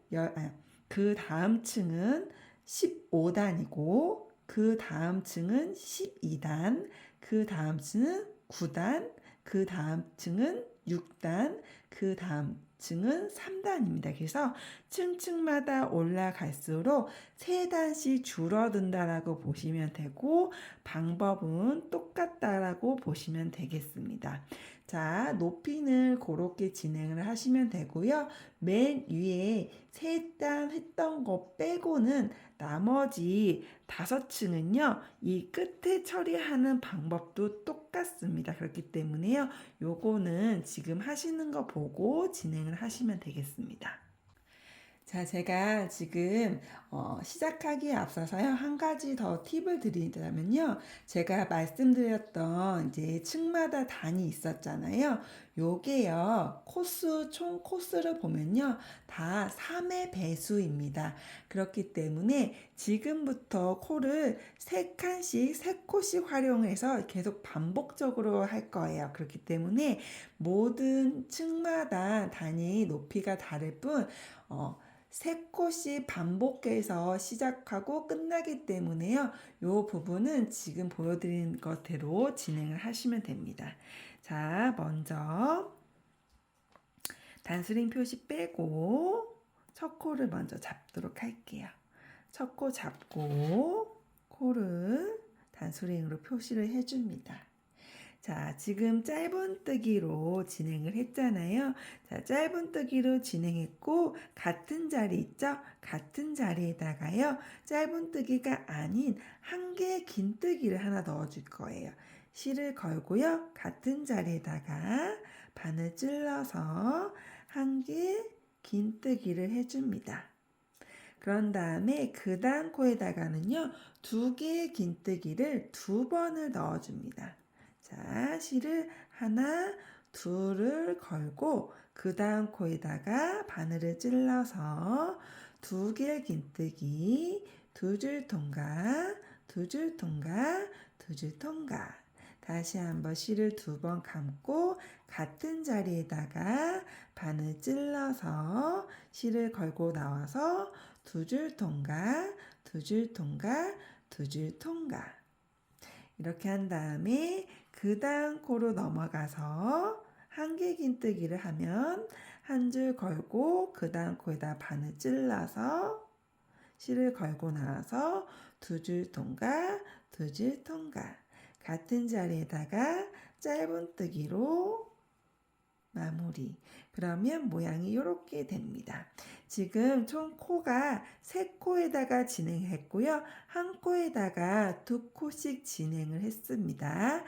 그 다음 층은 15단이고 그 다음 층은 12단, 그 다음 층은 9단, 그 다음 층은 6단, 그 다음 층은 3단입니다. 그래서 층층마다 올라갈수록 3단씩 줄어든다라고 보시면 되고 방법은 똑같다라고 보시면 되겠습니다. 자, 높이는 그렇게 진행을 하시면 되고요. 맨 위에 3단 했던 거 빼고는 나머지 5층은요. 이 끝에 처리하는 방법도 똑같습니다. 그렇기 때문에요. 요거는 지금 하시는 거 보고 진행을 하시면 되겠습니다. 자, 제가 지금 시작하기에 앞서서요. 한 가지 더 팁을 드리자면요. 제가 말씀드렸던 이제 층마다 단이 있었잖아요. 요게요. 총 코스를 보면요. 다 3의 배수입니다. 그렇기 때문에 지금부터 코를 3칸씩, 3코씩 활용해서 계속 반복적으로 할 거예요. 그렇기 때문에 모든 층마다 단위 높이가 다를 뿐, 3코씩 반복해서 시작하고 끝나기 때문에요. 이 부분은 지금 보여드린 것대로 진행을 하시면 됩니다. 자, 먼저 단수링 표시 빼고 첫 코를 먼저 잡도록 할게요. 첫 코 잡고 코를 단수링으로 표시를 해줍니다. 자, 지금 짧은뜨기로 진행을 했잖아요. 자, 짧은뜨기로 진행했고 같은 자리 있죠? 같은 자리에다가요. 짧은뜨기가 아닌 한 개 긴뜨기를 하나 넣어줄 거예요. 실을 걸고요. 같은 자리에다가 바늘 찔러서 한 개 긴뜨기를 해줍니다. 그런 다음에 그 다음 코에다가는요. 두 개의 긴뜨기를 두 번을 넣어줍니다. 자, 실을 하나, 둘을 걸고 그 다음 코에다가 바늘을 찔러서 두 개의 긴뜨기, 두 줄 통과, 두 줄 통과, 두 줄 통과. 다시 한번 실을 두 번 감고 같은 자리에다가 바늘 찔러서 실을 걸고 나와서 두 줄 통과, 두 줄 통과, 두 줄 통과. 이렇게 한 다음에 그 다음 코로 넘어가서 한 개 긴뜨기를 하면 한 줄 걸고 그 다음 코에다 바늘 찔러서 실을 걸고 나와서 두 줄 통과, 두 줄 통과. 같은 자리에다가 짧은뜨기로 마무리. 그러면 모양이 이렇게 됩니다. 지금 총 코가 세 코에다가 진행했고요. 한 코에다가 두 코씩 진행을 했습니다.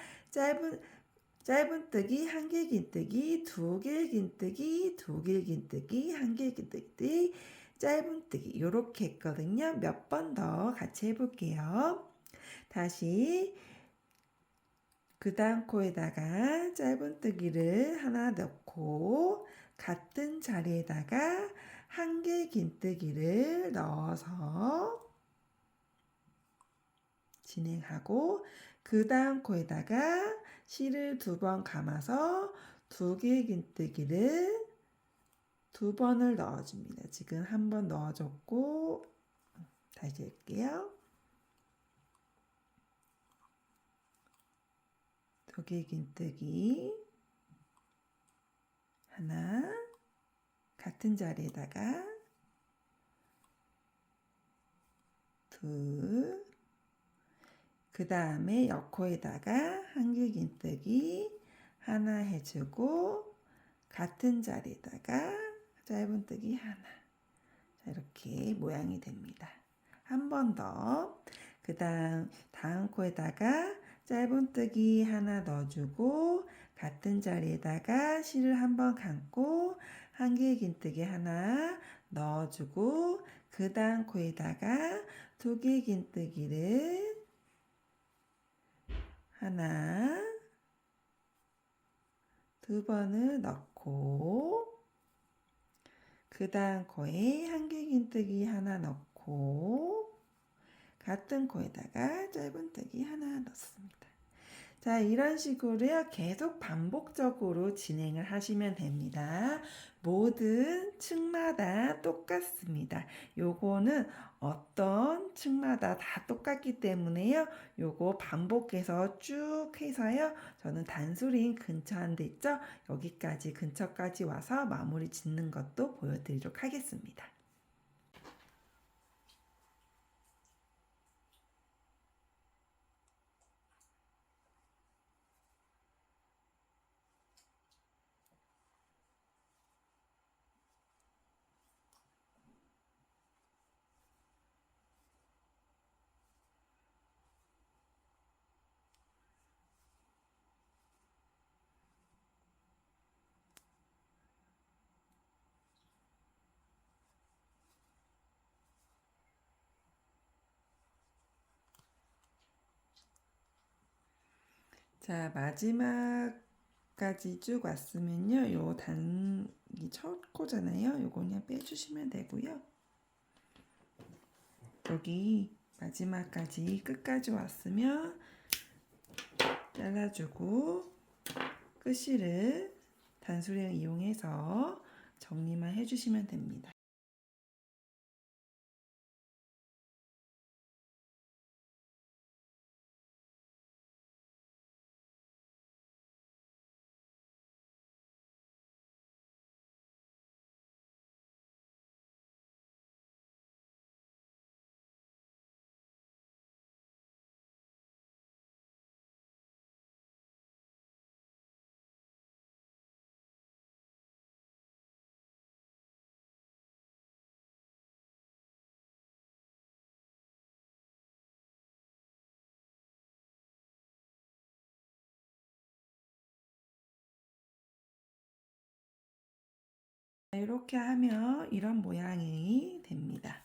짧은뜨기, 한 개 긴뜨기, 두 개 긴뜨기, 두 개 긴뜨기, 한 개 긴뜨기, 짧은뜨기 이렇게 했거든요. 몇 번 더 같이 해볼게요. 다시 그 다음 코에다가 짧은뜨기를 하나 넣고 같은 자리에다가 한 개 긴뜨기를 넣어서 진행하고 그 다음 코에다가 실을 두 번 감아서 두 개 긴뜨기를 두 번을 넣어줍니다. 지금 한 번 넣어줬고 다시 할게요. 두 개 긴뜨기 하나 같은 자리에다가 둘 그 다음에 옆코에다가 한 개 긴뜨기 하나 해주고 같은 자리에다가 짧은뜨기 하나. 자, 이렇게 모양이 됩니다. 한 번 더. 그 다음 코에다가 짧은뜨기 하나 넣어주고 같은 자리에다가 실을 한 번 감고 한 개 긴뜨기 하나 넣어주고 그 다음 코에다가 두 개 긴뜨기를 하나 두 번을 넣고 그 다음 코에 한 개 긴뜨기 하나 넣고 같은 코에다가 짧은뜨기 하나 넣습니다. 자, 이런 식으로요. 계속 반복적으로 진행을 하시면 됩니다. 모든 층마다 똑같습니다. 요거는 어떤 층마다 다 똑같기 때문에요. 요거 반복해서 쭉 해서요. 저는 단수린 근처 한 데 있죠? 여기까지 근처까지 와서 마무리 짓는 것도 보여드리도록 하겠습니다. 자, 마지막까지 쭉 왔으면요. 이 첫 코잖아요. 요거 그냥 빼주시면 되고요. 여기 마지막까지 끝까지 왔으면 잘라주고 끝실을 단수령 이용해서 정리만 해주시면 됩니다. 이렇게 하면 이런 모양이 됩니다.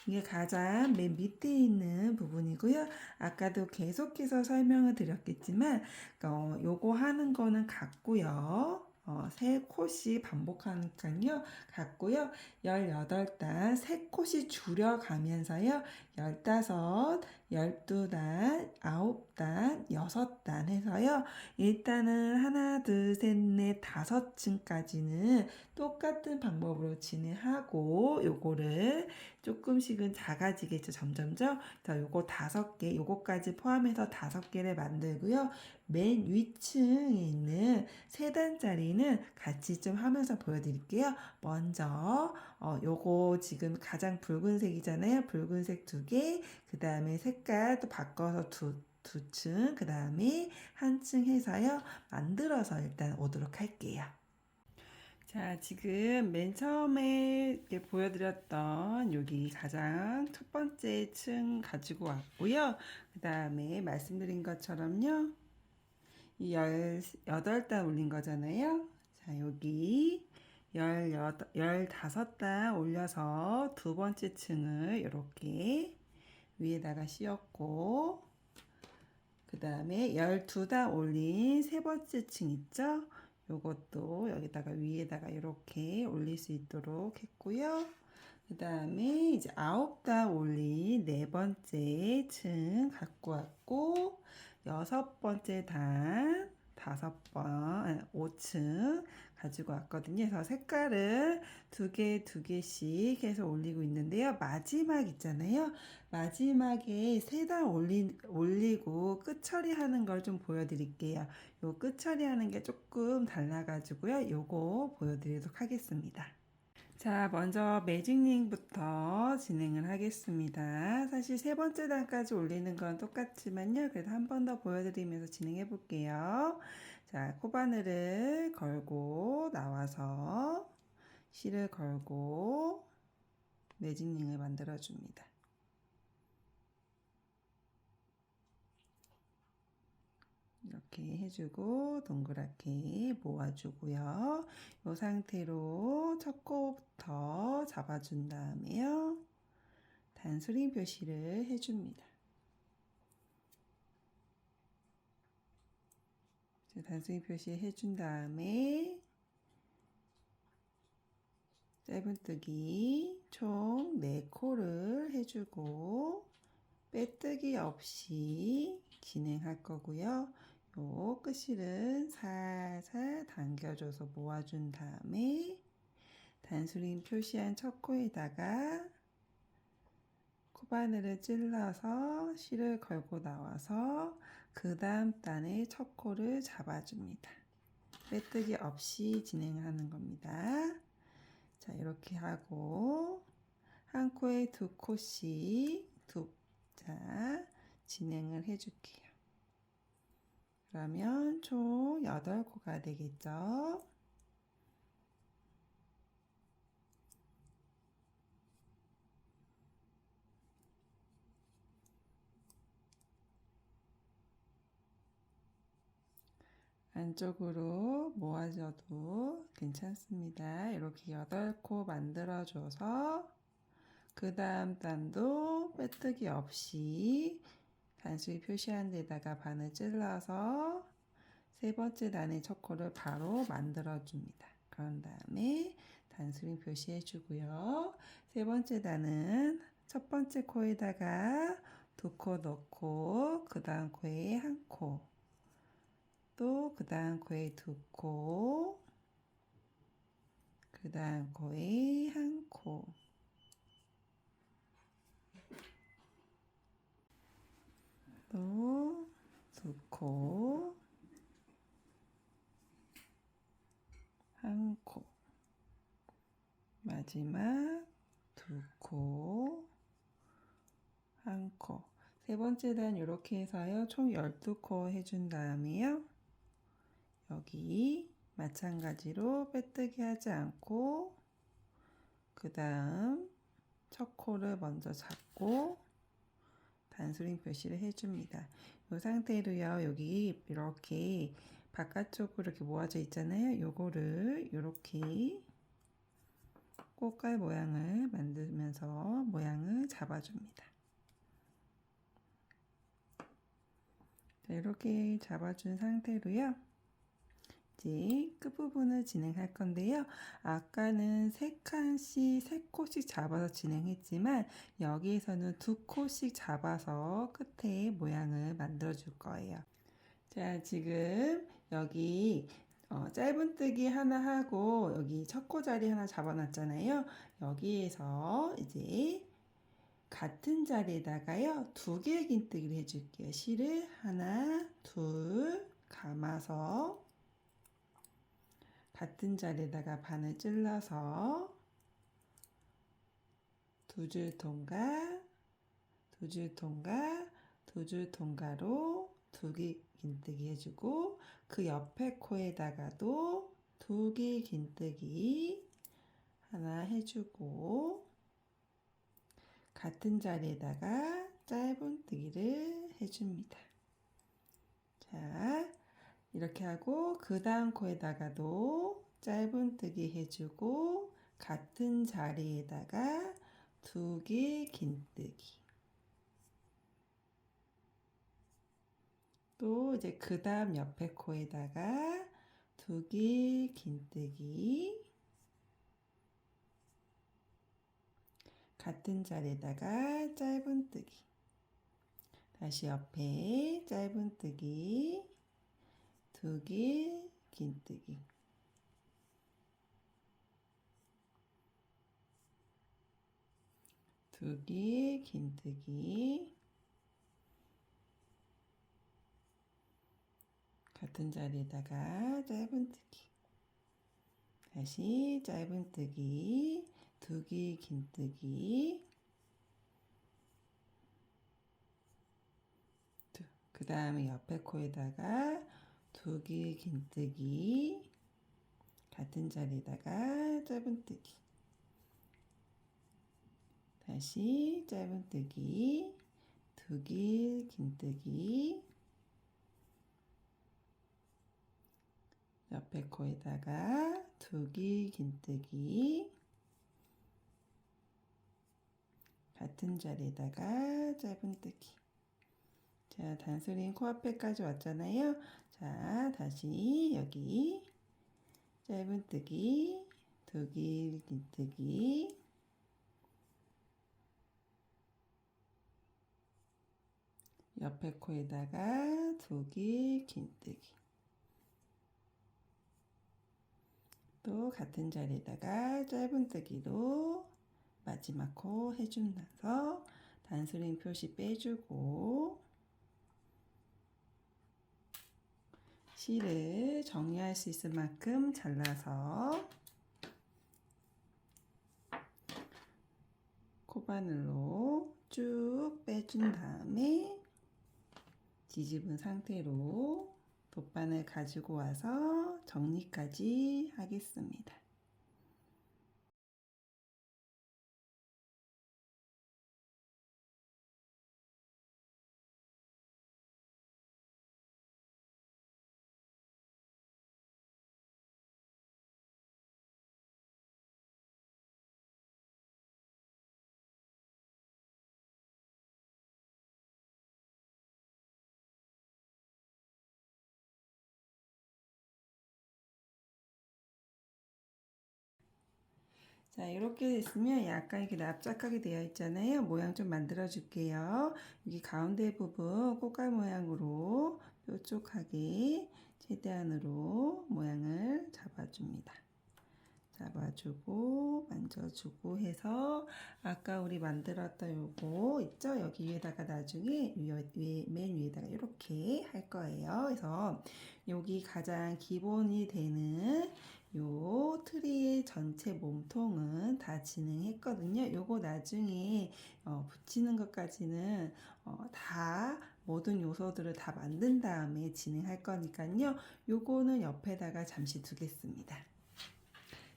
이게 가장 맨 밑에 있는 부분이고요. 아까도 계속해서 설명을 드렸겠지만 요거 하는 거는 같고요. 세 콧이 반복하니까요. 같고요. 18단 세 콧이 줄여가면서요. 15, 12단, 9단, 6단 해서요. 일단은 하나, 둘, 셋, 넷, 5층까지는 똑같은 방법으로 진행하고 요거를 조금씩은 작아지겠죠. 점점점. 자, 요거 5개, 요거까지 포함해서 5개를 만들고요. 맨 위층에 있는 3단짜리는 같이 좀 하면서 보여드릴게요. 먼저 요거 지금 가장 붉은색이잖아요. 붉은색 2개, 그 다음에 색깔 또 바꿔서 두 층, 그 다음에 한 층 해서요. 만들어서 일단 오도록 할게요. 자, 지금 맨 처음에 보여드렸던 여기 가장 첫 번째 층 가지고 왔고요. 그 다음에 말씀드린 것처럼요. 이 18단 올린 거잖아요. 자, 여기 15단 올려서 두 번째 층을 이렇게 위에다가 씌웠고, 그 다음에 12단 올린 세 번째 층 있죠? 요것도 여기다가 위에다가 이렇게 올릴 수 있도록 했고요. 그 다음에 이제 9단 올린 네 번째 층 갖고 왔고, 6번째 단 5층 가지고 왔거든요. 그래서 색깔을 두 개씩 해서 올리고 있는데요. 마지막 있잖아요. 마지막에 3단 올리고 끝 처리하는 걸 좀 보여드릴게요. 요 끝 처리하는 게 조금 달라가지고요. 요거 보여드리도록 하겠습니다. 자, 먼저 매직링부터 진행을 하겠습니다. 사실 세 번째 단까지 올리는 건 똑같지만요. 그래도 한 번 더 보여드리면서 진행해 볼게요. 자, 코바늘을 걸고 나와서 실을 걸고 매직링을 만들어 줍니다. 이렇게 해주고 동그랗게 모아주고요. 이 상태로 첫 코부터 잡아준 다음에요. 단수링 표시를 해줍니다. 단수링 표시 해준 다음에 짧은뜨기 총 4코를 해주고 빼뜨기 없이 진행할 거고요. 요 끝실은 살살 당겨줘서 모아준 다음에 단수링 표시한 첫 코에다가 코바늘을 찔러서 실을 걸고 나와서 그 다음 단의 첫 코를 잡아줍니다. 빼뜨기 없이 진행하는 겁니다. 자, 이렇게 하고 한 코에 2코씩 진행을 해줄게요. 그러면 총 8코가 되겠죠. 안쪽으로 모아줘도 괜찮습니다. 이렇게 8코 만들어줘서 그 다음 단도 빼뜨기 없이 단수히 표시한 데다가 바늘 찔러서 세 번째 단의 첫 코를 바로 만들어 줍니다. 그런 다음에 단수링 표시해 주고요. 세 번째 단은 첫 번째 코에다가 2코 넣고 그 다음 코에 1코, 또 그 다음 코에 2코, 그 다음 코에 1코, 또 2코, 1코, 마지막 2코, 1코. 세 번째 단 이렇게 해서요. 총 12코 해준 다음에요. 여기 마찬가지로 빼뜨기 하지 않고 그 다음 첫 코를 먼저 잡고 단수링 표시를 해줍니다. 이 상태로요. 여기 이렇게 바깥쪽으로 이렇게 모아져 있잖아요. 요거를 이렇게 꽃갈 모양을 만들면서 모양을 잡아줍니다. 자, 이렇게 잡아준 상태로요. 이제 끝부분을 진행할 건데요. 아까는 3칸씩, 3코씩 잡아서 진행했지만 여기에서는 2코씩 잡아서 끝에 모양을 만들어 줄 거예요. 자, 지금 여기 짧은뜨기 하나 하고 여기 첫 코자리 하나 잡아놨잖아요. 여기에서 이제 같은 자리에다가요 2개의 긴뜨기를 해줄게요. 실을 하나, 둘 감아서 같은 자리에다가 반을 찔러서 2줄 통과, 2줄 통과, 2줄 통과로 2개 긴뜨기 해주고 그 옆에 코에다가도 2개 긴뜨기 하나 해주고 같은 자리에다가 짧은뜨기를 해줍니다. 자, 이렇게 하고 그 다음 코에다가도 짧은뜨기 해주고 같은 자리에다가 2개 긴뜨기. 또 이제 그 다음 옆에 코에다가 2개 긴뜨기. 같은 자리에다가 짧은뜨기. 다시 옆에 짧은뜨기. 2개 긴뜨기. 두 개 긴뜨기. 같은 자리에다가 짧은뜨기. 다시 짧은뜨기. 2개 긴뜨기. 그 다음에 옆에 코에다가 2개 긴뜨기. 같은 자리에다가 짧은뜨기. 다시 짧은뜨기. 2개 긴뜨기. 옆에 코에다가 2개 긴뜨기. 같은 자리에다가 짧은뜨기. 자, 단소리는 코앞에까지 왔잖아요. 자, 다시 여기 짧은뜨기, 2개 긴뜨기, 옆에 코에다가 2개 긴뜨기. 또 같은 자리에다가 짧은뜨기로 마지막 코 해주면서 단수링 표시 빼주고 실을 정리할 수 있을 만큼 잘라서 코바늘로 쭉 빼준 다음에 뒤집은 상태로 돗바늘 가지고 와서 정리까지 하겠습니다. 자, 이렇게 됐으면 약간 이렇게 납작하게 되어 있잖아요. 모양 좀 만들어 줄게요. 여기 가운데 부분 꽃갈 모양으로 뾰족하게 최대한으로 모양을 잡아줍니다. 잡아주고 만져주고 해서 아까 우리 만들었던 요거 있죠? 여기 위에다가 나중에 맨 위에다가 이렇게 할 거예요. 그래서 여기 가장 기본이 되는 요 트리의 전체 몸통은 다 진행했거든요. 요거 나중에 붙이는 것까지는 다 모든 요소들을 다 만든 다음에 진행할 거니까요. 요거는 옆에다가 잠시 두겠습니다.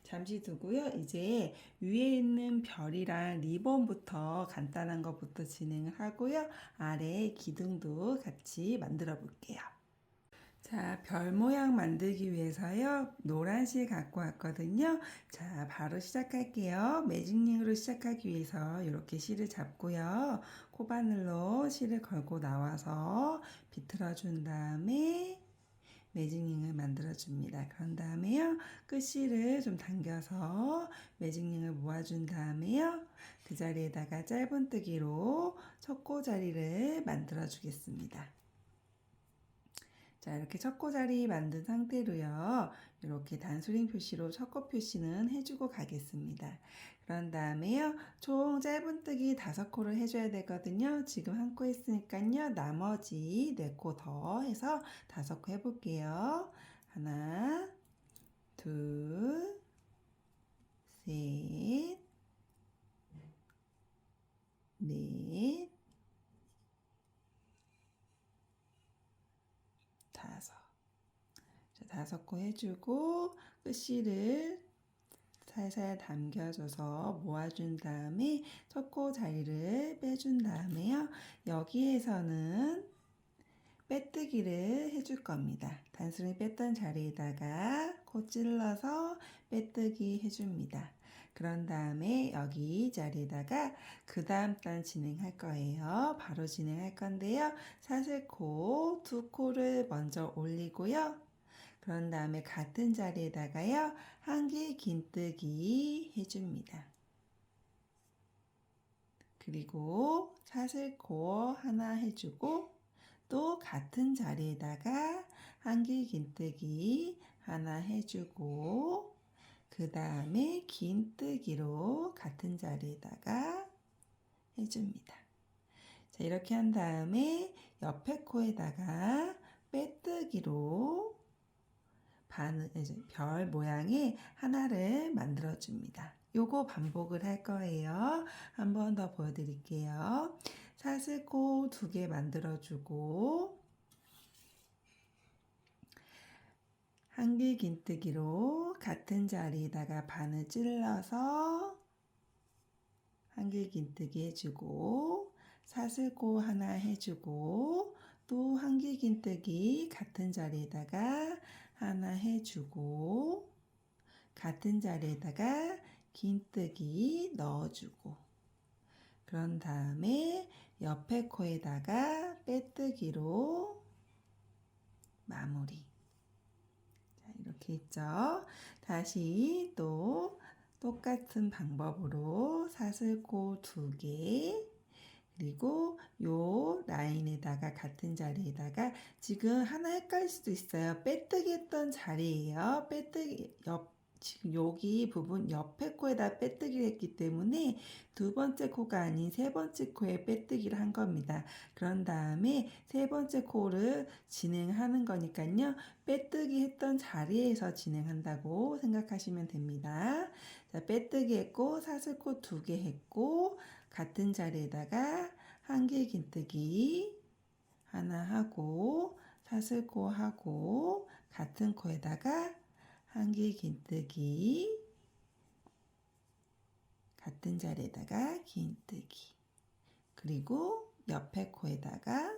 잠시 두고요. 이제 위에 있는 별이랑 리본부터 간단한 것부터 진행을 하고요. 아래 기둥도 같이 만들어 볼게요. 자, 별 모양 만들기 위해서요. 노란 실 갖고 왔거든요. 자, 바로 시작할게요. 매직링으로 시작하기 위해서 이렇게 실을 잡고요. 코바늘로 실을 걸고 나와서 비틀어 준 다음에 매직링을 만들어 줍니다. 그런 다음에요. 끝실을 좀 당겨서 매직링을 모아준 다음에요. 그 자리에다가 짧은뜨기로 척고자리를 만들어 주겠습니다. 자, 이렇게 척고자리 만든 상태로요. 이렇게 단수링 표시로 척고 표시는 해주고 가겠습니다. 그런 다음에요. 총 짧은뜨기 5코를 해줘야 되거든요. 지금 한 코 했으니까요. 나머지 4코 더 해서 5코 해볼게요. 하나, 둘, 셋, 넷, 5. 자, 5코 해주고 끝실을 살살 당겨줘서 모아준 다음에 첫 코 자리를 빼준 다음에요. 여기에서는 빼뜨기를 해줄 겁니다. 단순히 뺐던 자리에다가 코 찔러서 빼뜨기 해줍니다. 그런 다음에 여기 자리에다가 그 다음 단 진행할 거예요. 바로 진행할 건데요. 사슬코 2코를 먼저 올리고요. 그런 다음에 같은 자리에다가요. 한길 긴뜨기 해줍니다. 그리고 사슬코 하나 해주고 또 같은 자리에다가 한길 긴뜨기 하나 해주고 그 다음에 긴뜨기로 같은 자리에다가 해줍니다. 자, 이렇게 한 다음에 옆에 코에다가 빼뜨기로 별 모양의 하나를 만들어 줍니다. 요거 반복을 할 거예요. 한 번 더 보여드릴게요. 사슬코 2개 만들어 주고 한길 긴뜨기로 같은 자리에다가 바늘 찔러서 한길 긴뜨기 해주고 사슬코 하나 해주고 또 한길 긴뜨기 같은 자리에다가 하나 해주고 같은 자리에다가 긴뜨기 넣어주고 그런 다음에 옆에 코에다가 빼뜨기로 마무리. 자, 이렇게 있죠. 다시 또 똑같은 방법으로 사슬코 2개 그리고 요 라인에다가 같은 자리에다가 지금 하나 헷갈릴 수도 있어요. 빼뜨기 했던 자리예요. 빼뜨기 지금 여기 부분 옆에 코에다 빼뜨기를 했기 때문에 2번째 코가 아닌 3번째 코에 빼뜨기를 한 겁니다. 그런 다음에 3번째 코를 진행하는 거니까요. 빼뜨기 했던 자리에서 진행한다고 생각하시면 됩니다. 자, 빼뜨기 했고 사슬코 2개 했고 같은 자리에다가 한길 긴뜨기 하나 하고 사슬코 하고 같은 코에다가 한길 긴뜨기 같은 자리에다가 긴뜨기 그리고 옆에 코에다가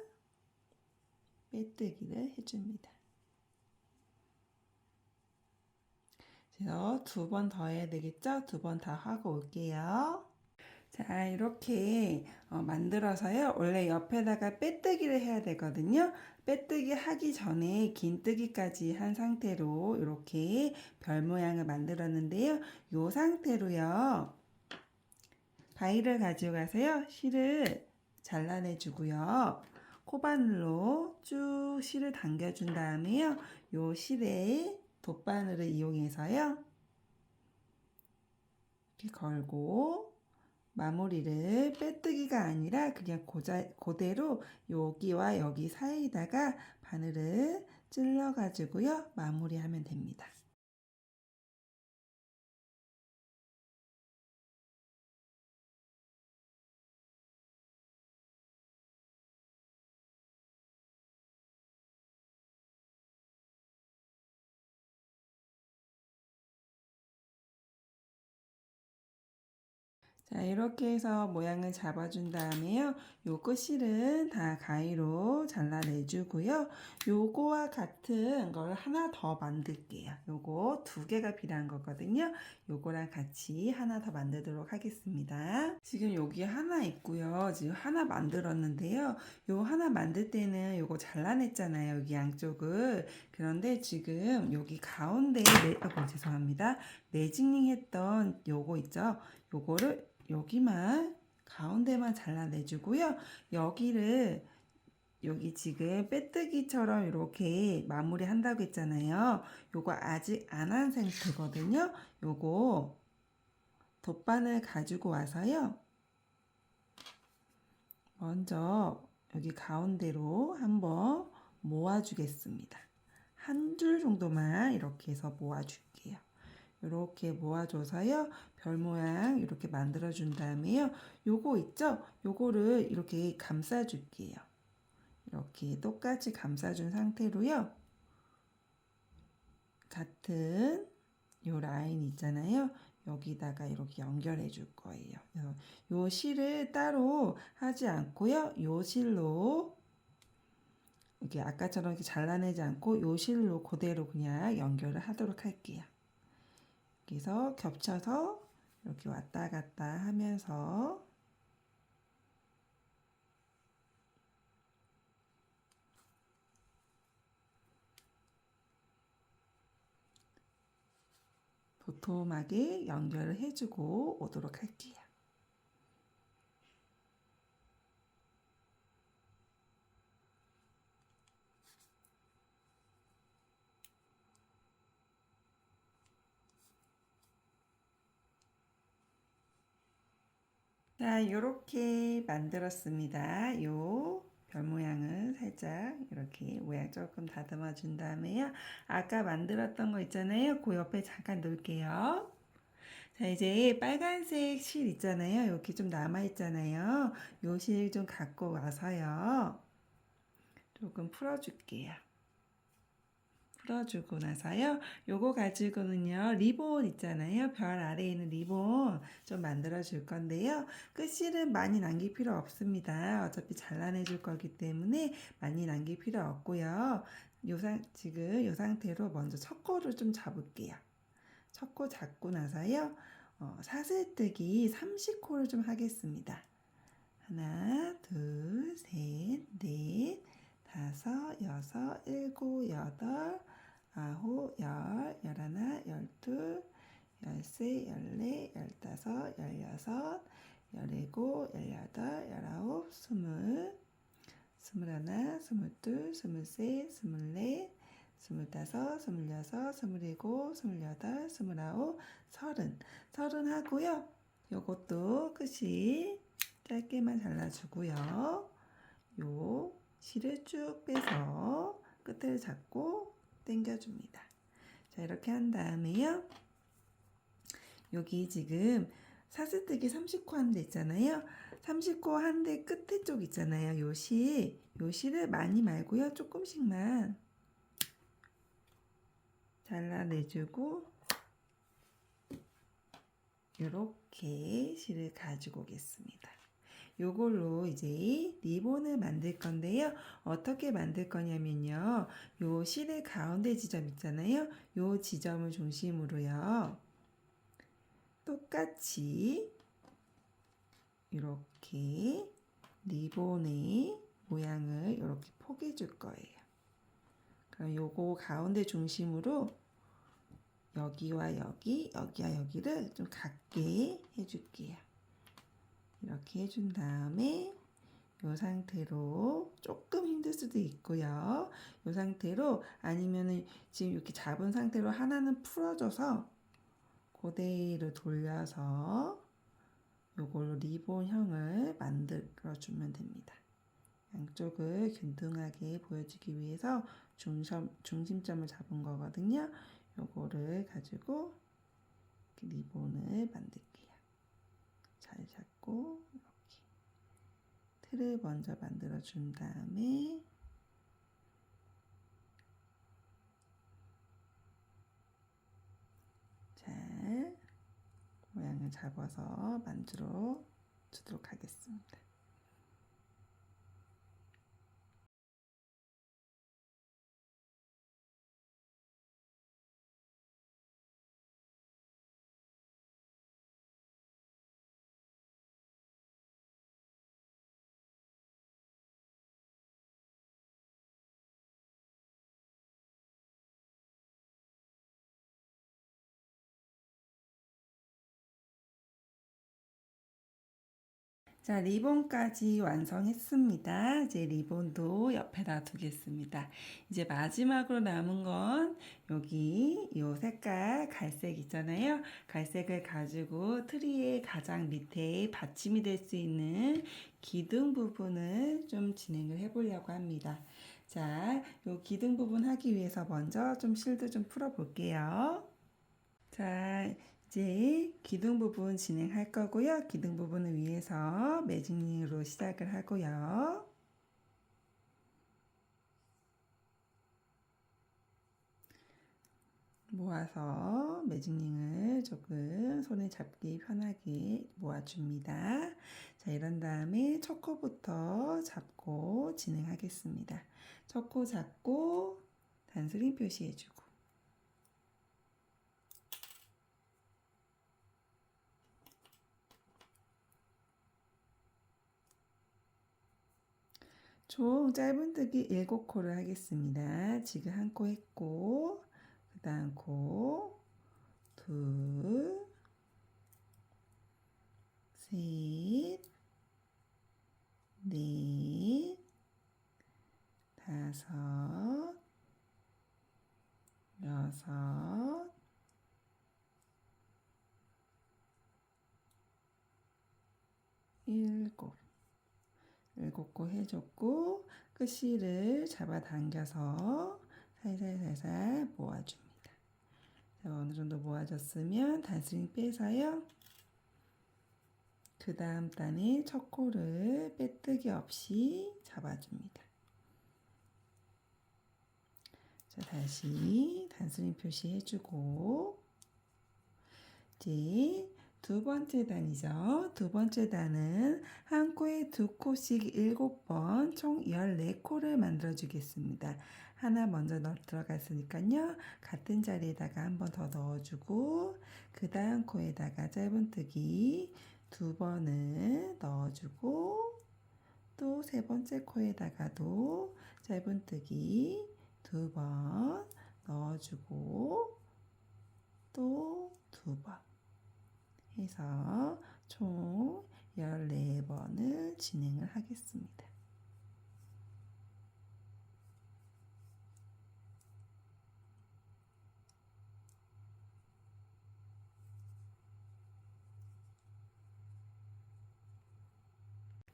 빼뜨기를 해줍니다. 그래서 2번 더 해야 되겠죠? 2번 다 하고 올게요. 자, 이렇게 만들어서요. 원래 옆에다가 빼뜨기를 해야 되거든요. 빼뜨기 하기 전에 긴뜨기까지 한 상태로 이렇게 별 모양을 만들었는데요. 이 상태로요. 가위를 가지고 가서요. 실을 잘라내 주고요. 코바늘로 쭉 실을 당겨준 다음에요. 요 실에 돗바늘을 이용해서요. 이렇게 걸고 마무리를 빼뜨기가 아니라 그냥 그대로 여기와 여기 사이에다가 바늘을 찔러 가지고요. 마무리하면 됩니다. 자, 이렇게 해서 모양을 잡아준 다음에요. 요 끝실은 다 가위로 잘라내주고요. 요거와 같은 걸 하나 더 만들게요. 요거 2개가 필요한 거거든요. 요거랑 같이 하나 더 만들도록 하겠습니다. 지금 여기 하나 있고요. 지금 하나 만들었는데요. 요 하나 만들 때는 요거 잘라냈잖아요. 여기 양쪽을. 그런데 지금 여기 가운데 죄송합니다. 매직링 했던 요거 있죠? 요거를 여기만 가운데만 잘라내주고요. 여기를 여기 지금 빼뜨기처럼 이렇게 마무리 한다고 했잖아요. 요거 아직 안 한 상태거든요. 요거 돗바늘 가지고 와서요. 먼저 여기 가운데로 한번 모아주겠습니다. 한 줄 정도만 이렇게 해서 모아줄게요. 이렇게 모아줘서요. 별 모양 이렇게 만들어 준 다음에요. 요거 있죠? 요거를 이렇게 감싸 줄게요. 이렇게 똑같이 감싸 준 상태로요. 같은 요 라인 있잖아요. 여기다가 이렇게 연결해 줄 거예요. 요 실을 따로 하지 않고요. 요 실로 이렇게 아까처럼 이렇게 잘라내지 않고 요 실로 그대로 그냥 연결을 하도록 할게요. 그래서 겹쳐서 이렇게 왔다 갔다 하면서 도톰하게 연결을 해주고 오도록 할게요. 자, 이렇게 만들었습니다. 요 별 모양을 살짝 이렇게 모양 조금 다듬어 준 다음에요. 아까 만들었던 거 있잖아요. 그 옆에 잠깐 놓을게요. 자, 이제 빨간색 실 있잖아요. 이렇게 좀 남아 있잖아요. 요 실 좀 갖고 와서요. 조금 풀어줄게요. 풀어주고 나서요. 요거 가지고는요. 리본 있잖아요. 별 아래에 있는 리본 좀 만들어 줄 건데요. 끝실은 많이 남길 필요 없습니다. 어차피 잘라내 줄 거기 때문에 많이 남길 필요 없고요. 지금 요 상태로 먼저 첫 코를 좀 잡을게요. 첫 코 잡고 나서요. 사슬뜨기 30코를 좀 하겠습니다. 하나, 둘, 셋, 넷, 다섯, 여섯, 일곱, 여덟, 아홉, 열, 열하나, 열둘, 열세, 열네, 열다섯, 열여섯, 열일곱, 열여덟, 열아홉, 스물, 스물하나, 스물둘, 스물셋, 스물넷, 스물다섯, 스물여섯, 스물일곱, 스물여덟, 스물아홉, 서른. 서른 하고요. 요것도 끝이 짧게만 잘라주고요. 요 실을 쭉 빼서 끝을 잡고 당겨줍니다. 자, 이렇게 한 다음에요. 여기 지금 사슬뜨기 30코 한 데 있잖아요. 30코 한 데 끝에 쪽 있잖아요. 요 실을 많이 말고요. 조금씩만 잘라내주고 이렇게 실을 가지고 오겠습니다. 요걸로 이제 리본을 만들 건데요. 어떻게 만들 거냐면요. 요 실의 가운데 지점 있잖아요. 요 지점을 중심으로요. 똑같이 이렇게 리본의 모양을 이렇게 포개 줄 거예요. 그럼 요거 가운데 중심으로 여기와 여기, 여기와 여기를 좀 같게 해줄게요. 이렇게 해준 다음에 이 상태로 조금 힘들 수도 있고요. 이 상태로 아니면은 지금 이렇게 잡은 상태로 하나는 풀어줘서 그대로 돌려서 요걸로 리본형을 만들어 주면 됩니다. 양쪽을 균등하게 보여주기 위해서 중심점을 잡은 거거든요. 요거를 가지고 이렇게 리본을 만들게요. 잘 잡고 이렇게 틀을 먼저 만들어 준 다음에 잘 모양을 잡아서 만들어 주도록 하겠습니다. 자, 리본까지 완성했습니다. 이제 리본도 옆에다 두겠습니다. 이제 마지막으로 남은 건 여기 이 색깔 갈색 있잖아요. 갈색을 가지고 트리의 가장 밑에 받침이 될 수 있는 기둥 부분을 좀 진행을 해보려고 합니다. 자, 이 기둥 부분 하기 위해서 먼저 좀 실도 좀 풀어 볼게요. 자, 이제 기둥 부분 진행할 거고요. 기둥 부분을 위해서 매직링으로 시작을 하고요. 모아서 매직링을 조금 손에 잡기 편하게 모아줍니다. 자, 이런 다음에 첫 코부터 잡고 진행하겠습니다. 첫 코 잡고 단스링 표시해주고 총 짧은뜨기 7코를 하겠습니다. 지금 한 코 했고 그 다음 코 둘, 셋, 넷, 다섯, 여섯, 일곱 코 해줬고 끝실을 잡아당겨서 살살살살 모아줍니다. 자, 어느 정도 모아졌으면 단스링 빼서요. 그 다음 단에 첫 코를 빼뜨기 없이 잡아줍니다. 자, 다시 단스링 표시해주고 이제 두 번째 단이죠. 두 번째 단은 한 코에 두 코씩 7번 총 14코를 만들어 주겠습니다. 하나 먼저 들어갔으니까요. 같은 자리에다가 한 번 더 넣어주고 그 다음 코에다가 짧은뜨기 두 번을 넣어주고 또 세 번째 코에다가도 짧은뜨기 두 번 넣어주고 또 두 번 해서 총 14번을 진행을 하겠습니다.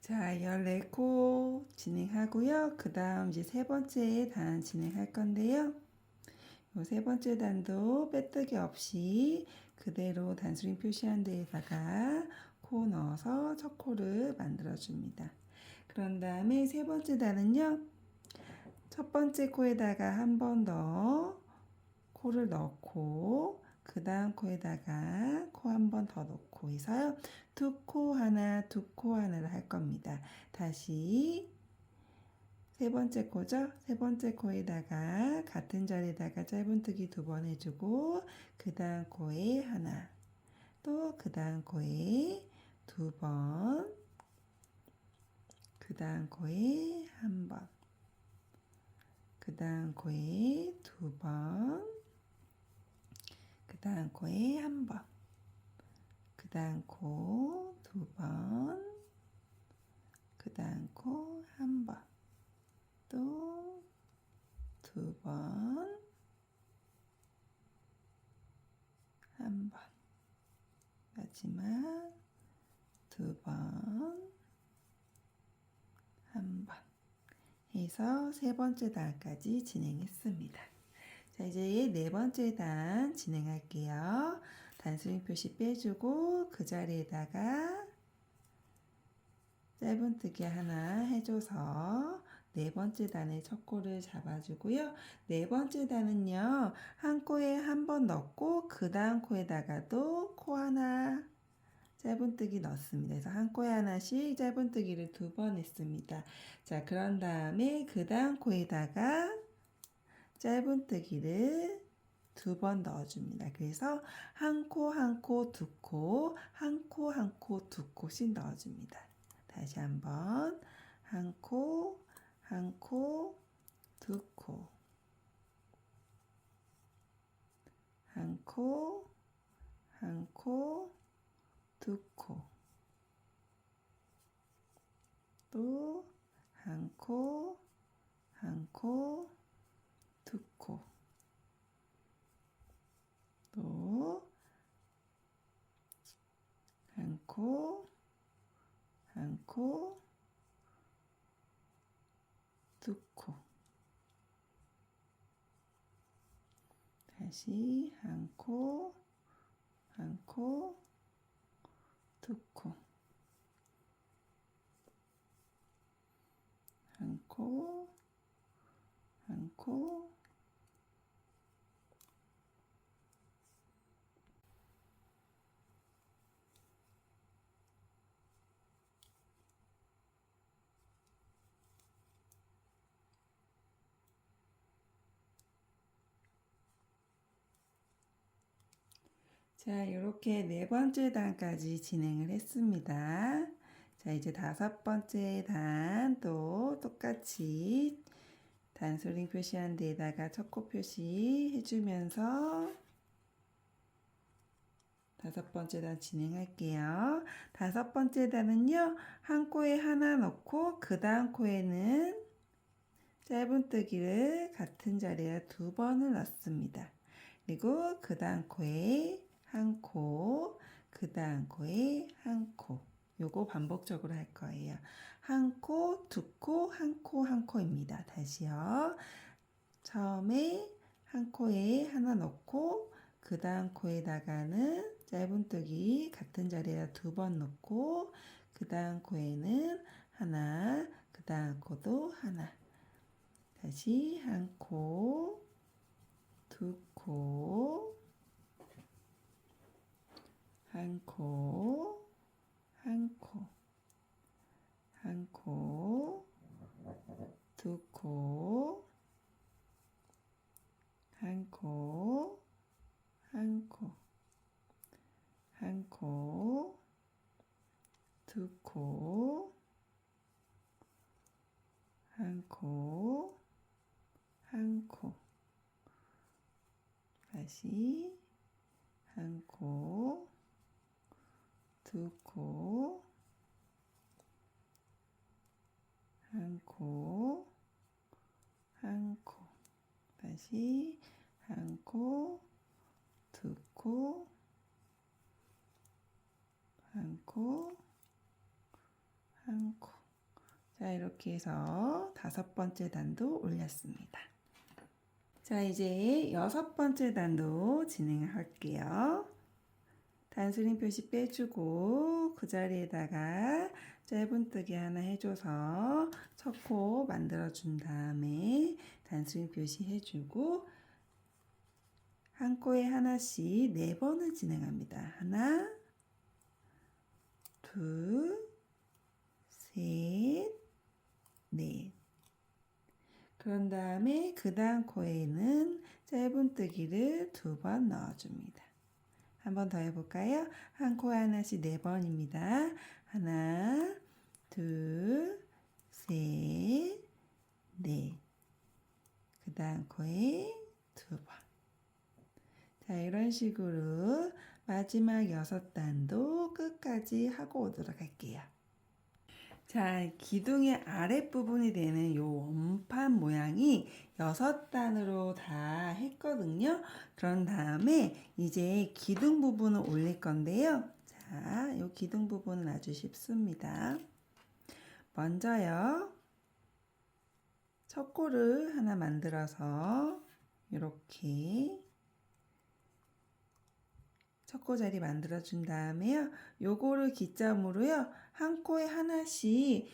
자, 14코 진행하고요. 그 다음 이제 세 번째 단 진행할 건데요. 이 세 번째 단도 빼뜨기 없이 그대로 단스링 표시한 데에다가 코 넣어서 첫 코를 만들어 줍니다. 그런 다음에 세 번째 단은요. 첫 번째 코에다가 한 번 더 코를 넣고 그 다음 코에다가 코 한 번 더 넣고 해서요. 두 코 하나, 두 코 하나를 할 겁니다. 다시 세 번째 코죠. 세 번째 코에다가 같은 자리에다가 짧은뜨기 두 번 해주고 그 다음 코에 하나 또 그 다음 코에 두 번 그 다음 코에 한 번 그 다음 코에 두 번 그 다음 코에 한 번 그 다음 코 두 번 그 다음 코 한 번 또 두 번 한 번 마지막 두 번 한 번 해서 세 번째 단까지 진행했습니다. 자, 이제 네 번째 단 진행할게요. 단스링 표시 빼주고 그 자리에다가 짧은뜨기 하나 해줘서 네 번째 단의 첫 코를 잡아주고요. 네 번째 단은요, 한 코에 한 번 넣고 그 다음 코에다가도 코 하나 짧은뜨기 넣습니다. 그래서 한 코에 하나씩 짧은뜨기를 2번 했습니다. 자, 그런 다음에 그 다음 코에다가 짧은뜨기를 2번 넣어줍니다. 그래서 한 코, 한 코, 두 코, 한 코, 한 코, 두 코씩 넣어줍니다. 다시 한번 한 코, 한 코, 두 코, 한 코, 한 코, 두 코, 또 한 코, 한 코, 두 코, 또 한 코, 한 코, 두 코. 다시 한 코, 한 코, 두 코, 한 코, 한 코. 자, 이렇게 네 번째 단까지 진행을 했습니다. 자, 이제 다섯 번째 단 또 똑같이 단수링 표시한 데에다가 첫 코 표시 해주면서 다섯 번째 단 진행할게요. 다섯 번째 단은요, 한 코에 하나 넣고 그 다음 코에는 짧은뜨기를 같은 자리에 2번을 넣습니다. 그리고 그 다음 코에 한 코, 그 다음 코에 한 코. 요거 반복적으로 할 거예요. 한 코, 두 코, 한 코, 한 코입니다. 다시요. 처음에 한 코에 하나 넣고 그 다음 코에다가는 짧은뜨기 같은 자리에 2번 넣고 그 다음 코에는 하나, 그 다음 코도 하나. 다시 한 코, 두 코, 한 코, 한 코, 한 코, 두 코, 한 코, 한 코, 한 코, 두 코, 한 코, 한 코. 다시 한 코, 두 코, 한 코, 한 코. 다시 한 코, 두 코, 한 코, 한 코. 자, 이렇게 해서 다섯 번째 단도 올렸습니다. 자, 이제 여섯 번째 단도 진행을 할게요. 단수링 표시 빼주고 그 자리에다가 짧은뜨기 하나 해줘서 첫 코 만들어준 다음에 단수링 표시 해주고 한 코에 하나씩 4번을 진행합니다. 하나, 둘, 셋, 넷. 그런 다음에 그 다음 코에는 짧은뜨기를 2번 넣어줍니다. 한 번 더 해볼까요? 한 코에 하나씩 4번입니다. 하나, 둘, 셋, 넷. 그 다음 코에 2번. 자, 이런 식으로 마지막 6단도 끝까지 하고 오도록 할게요. 자, 기둥의 아랫부분이 되는 요 원판 모양이 6단으로 다 했거든요. 그런 다음에 이제 기둥 부분을 올릴 건데요. 자, 요 기둥 부분은 아주 쉽습니다. 먼저요, 첫 코를 하나 만들어서 이렇게 첫 코 자리 만들어 준 다음에요. 요거를 기점으로요. 한 코에 하나씩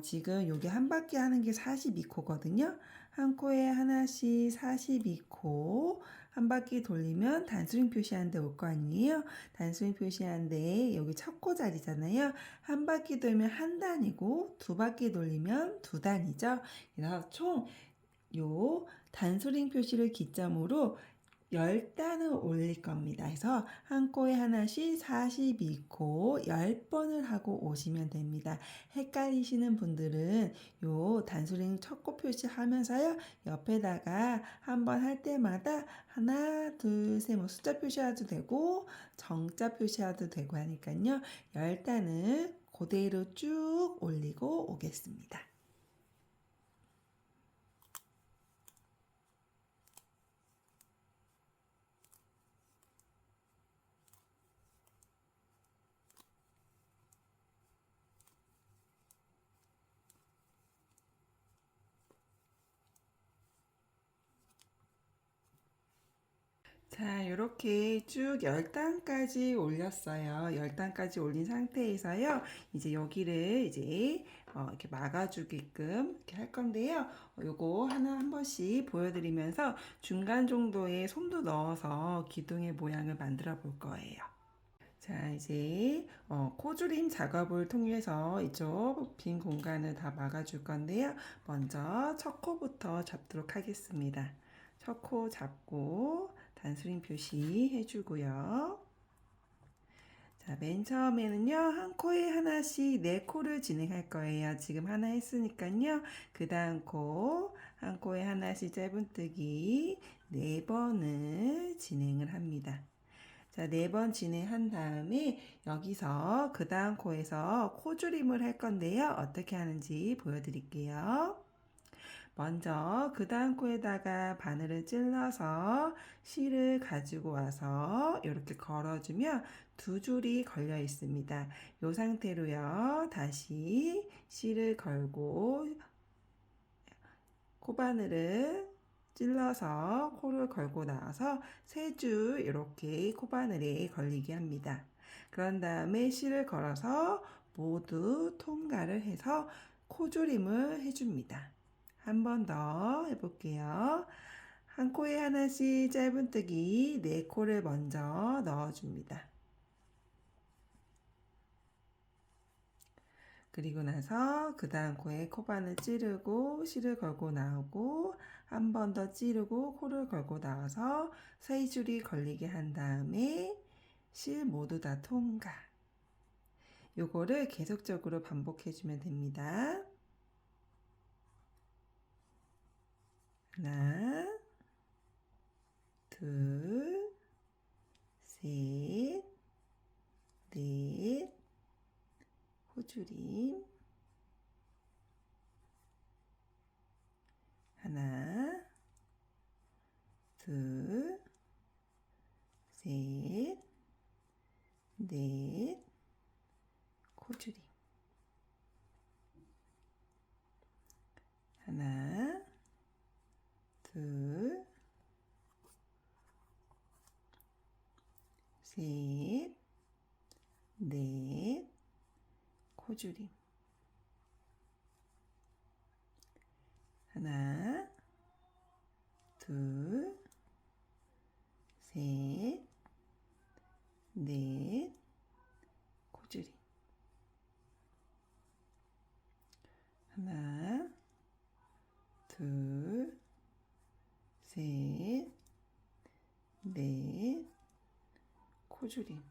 지금 여기 한 바퀴 하는 게 42코거든요. 한 코에 하나씩 42코. 한 바퀴 돌리면 단수링 표시하는 데 올 거 아니에요? 단수링 표시하는 데 여기 첫 코 자리잖아요. 한 바퀴 돌면 한 단이고 두 바퀴 돌리면 두 단이죠. 그래서 총 요 단수링 표시를 기점으로 10단을 올릴 겁니다. 그래서 한 코에 하나씩 42코 10번을 하고 오시면 됩니다. 헷갈리시는 분들은 요 단수링 첫 코 표시하면서요. 옆에다가 한 번 할 때마다 하나, 둘, 셋 뭐 숫자 표시해도 되고 정자 표시해도 되고 하니까요. 10단을 그대로 쭉 올리고 오겠습니다. 자, 이렇게 쭉 10단까지 올렸어요. 10단까지 올린 상태에서요. 이제 여기를 이제 이렇게 막아주게끔 이렇게 할 건데요. 요거 하나 한 번씩 보여드리면서 중간 정도의 솜도 넣어서 기둥의 모양을 만들어 볼 거예요. 자, 이제 코줄임 작업을 통해서 이쪽 빈 공간을 다 막아줄 건데요. 먼저 첫 코부터 잡도록 하겠습니다. 첫 코 잡고 단수링 표시 해주고요. 자, 맨 처음에는요, 한 코에 하나씩 네 코를 진행할 거예요. 지금 하나 했으니까요. 그 다음 코, 한 코에 하나씩 짧은뜨기 네 번을 진행을 합니다. 자, 네 번 진행한 다음에 여기서 그 다음 코에서 코줄임을 할 건데요. 어떻게 하는지 보여드릴게요. 먼저 그 다음 코에다가 바늘을 찔러서 실을 가지고 와서 이렇게 걸어주면 두 줄이 걸려 있습니다. 이 상태로요. 다시 실을 걸고 코바늘을 찔러서 코를 걸고 나와서 세 줄 이렇게 코바늘에 걸리게 합니다. 그런 다음에 실을 걸어서 모두 통과를 해서 코조림을 해줍니다. 한 번 더 해볼게요. 한 코에 하나씩 짧은뜨기 네 코를 먼저 넣어줍니다. 그리고 나서 그 다음 코에 코바늘 찌르고 실을 걸고 나오고 한 번 더 찌르고 코를 걸고 나와서 세 줄이 걸리게 한 다음에 실 모두 다 통과. 요거를 계속적으로 반복해 주면 됩니다. 하나, 둘, 셋, 넷, 호줄임 하나, 둘, 셋, 넷, 코줄임 하나, 둘, 셋, 넷, 코줄임 하나, 둘, 셋, 넷, 코줄임 하나, 둘, 셋, 넷, 코줄임.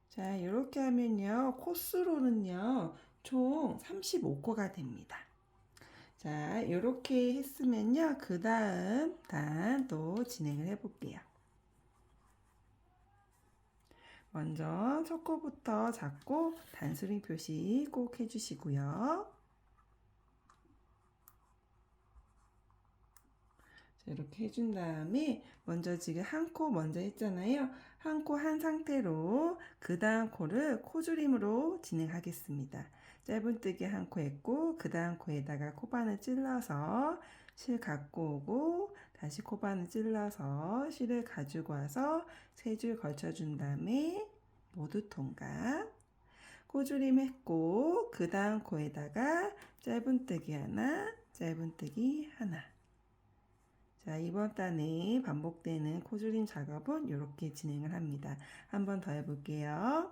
자, 이렇게 하면요, 코스로는요, 총 35코가 됩니다. 자, 이렇게 했으면요, 그 다음 단 또 진행을 해볼게요. 먼저 첫 코부터 잡고 단수링 표시 꼭 해주시고요. 이렇게 해준 다음에 먼저 지금 한 코 먼저 했잖아요. 한 코 한 상태로 그 다음 코를 코줄임으로 진행하겠습니다. 짧은뜨기 한 코 했고 그 다음 코에다가 코바늘 찔러서 실 갖고 오고 다시 코바늘 찔러서 실을 가지고 와서 세 줄 걸쳐준 다음에 모두 통과. 코줄임 했고 그 다음 코에다가 짧은뜨기 하나, 짧은뜨기 하나. 자, 이번 단에 반복되는 코줄임 작업은 이렇게 진행을 합니다. 한 번 더 해볼게요.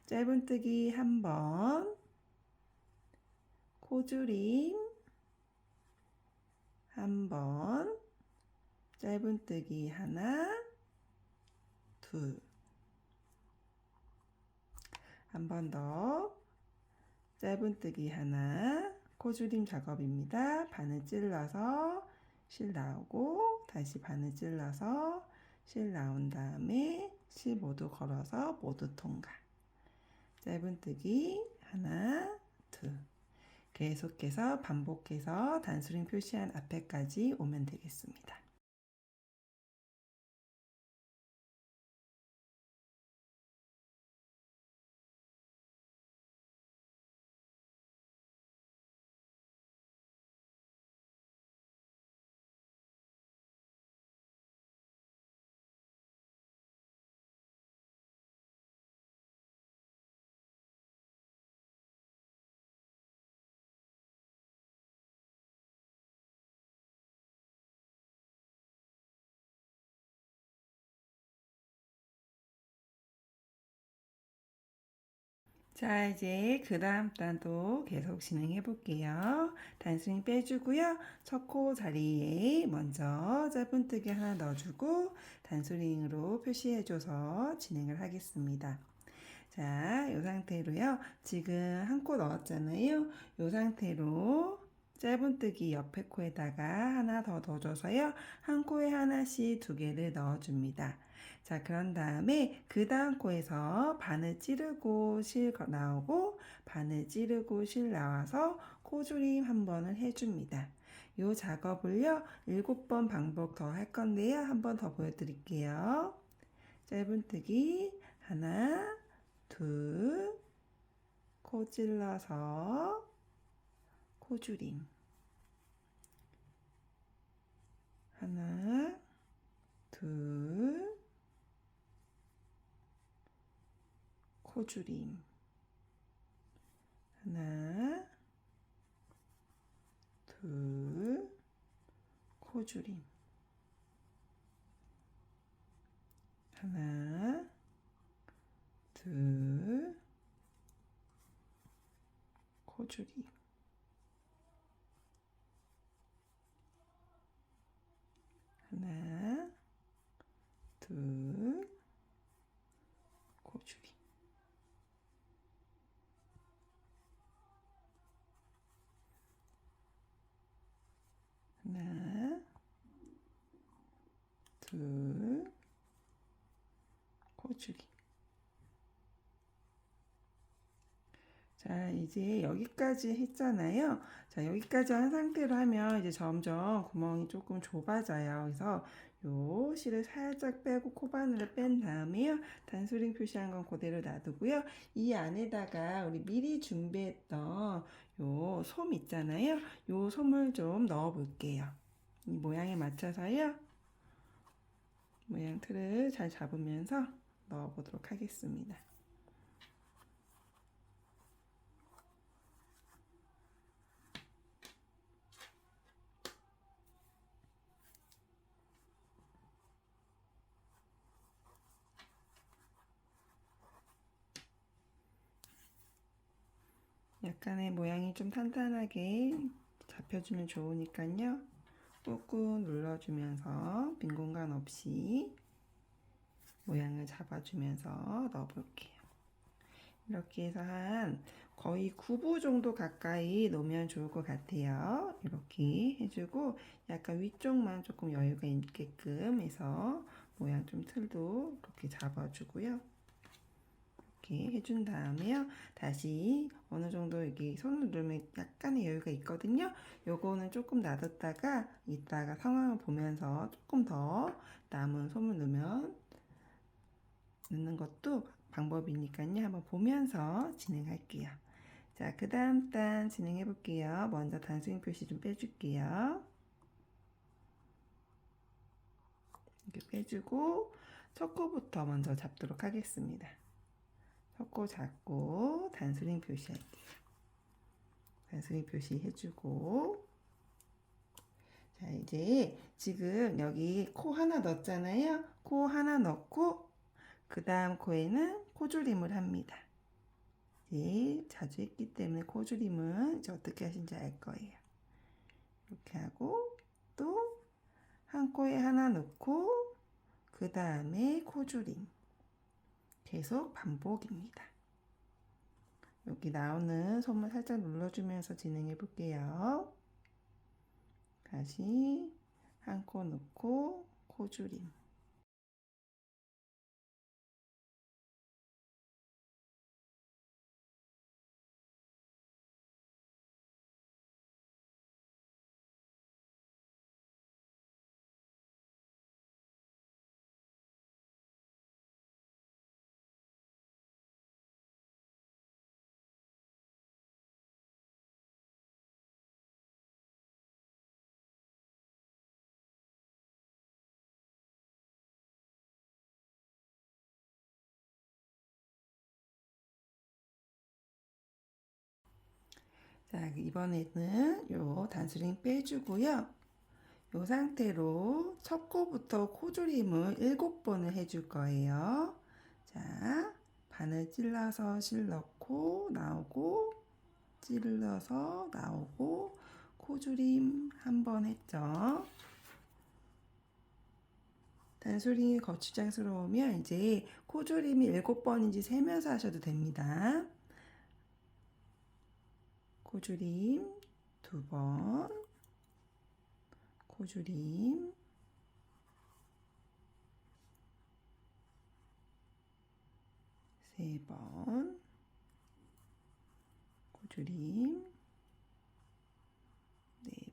짧은뜨기 한 번, 코줄임 한 번, 짧은뜨기 하나, 둘. 한 번 더. 짧은뜨기 하나, 코줄임 작업입니다. 바늘 찔러서 실 나오고 다시 바늘 찔러서 실 나온 다음에 실 모두 걸어서 모두 통과. 짧은뜨기 하나, 둘. 계속해서 반복해서 단수링 표시한 앞에까지 오면 되겠습니다. 자, 이제 그 다음 단도 계속 진행해 볼게요. 단스윙 빼주고요. 첫 코 자리에 먼저 짧은뜨기 하나 넣어주고 단스윙으로 표시해줘서 진행을 하겠습니다. 자, 이 상태로요. 지금 한 코 넣었잖아요. 이 상태로 짧은뜨기 옆에 코에다가 하나 더 넣어줘서요. 한 코에 하나씩 두 개를 넣어줍니다. 자, 그런 다음에 그 다음 코에서 바늘 찌르고 실 나오고 바늘 찌르고 실 나와서 코줄임 한 번을 해줍니다. 이 작업을요. 7번 반복 더 할 건데요. 한 번 더 보여드릴게요. 짧은뜨기 하나, 둘, 코 찔러서 코줄임 하나, 둘, 코줄임 하나, 둘, 코줄임 하나, 둘, 코줄임 하나, 둘, 코줄임 하나, 둘, 코줄임. 자, 이제 여기까지 했잖아요. 자, 여기까지 한 상태로 하면 이제 점점 구멍이 조금 좁아져요. 그래서 요 실을 살짝 빼고 코바늘을 뺀 다음에요. 단수링 표시한 건 그대로 놔두고요. 이 안에다가 우리 미리 준비했던 요 솜 있잖아요. 요 솜을 좀 넣어 볼게요. 이 모양에 맞춰서요. 모양 틀을 잘 잡으면서 넣어 보도록 하겠습니다. 약간의 모양이 좀 탄탄하게 잡혀주면 좋으니까요. 꾹꾹 눌러주면서 빈 공간 없이 모양을 잡아주면서 넣어볼게요. 이렇게 해서 한 거의 9부 정도 가까이 놓으면 좋을 것 같아요. 이렇게 해주고 약간 위쪽만 조금 여유가 있게끔 해서 모양 좀 틀도 이렇게 잡아주고요. 이렇게 해준 다음에요. 다시 어느 정도 여기 손을 누르면 약간의 여유가 있거든요. 요거는 조금 놔뒀다가 이따가 상황을 보면서 조금 더 남은 솜을 넣는 것도 방법이니까요. 한번 보면서 진행할게요. 자, 그 다음 단 진행해 볼게요. 먼저 단스윙 표시 좀 빼줄게요. 이렇게 빼주고 첫 코부터 먼저 잡도록 하겠습니다. 섞고 잡고 단수링 표시할게요. 단수링 표시해주고, 자, 이제 지금 여기 코 하나 넣었잖아요. 코 하나 넣고 그 다음 코에는 코줄임을 합니다. 이제 자주 했기 때문에 코줄임은 이제 어떻게 하신지 알 거예요. 이렇게 하고 또 한 코에 하나 넣고 그 다음에 코줄임. 계속 반복입니다. 여기 나오는 손을 살짝 눌러주면서 진행해 볼게요. 다시 한 코 넣고 코줄임. 자, 이번에는 요 단수링 빼주고요. 요 상태로 첫 코부터 코줄임을 7번을 해줄 거예요. 자, 바늘 찔러서 실 넣고 나오고 찔러서 나오고 코줄임 한 번 했죠. 단수링이 거추장스러우면 이제 코줄임이 7번인지 세면서 하셔도 됩니다. 코줄임 2번, 코줄임 3번, 코줄임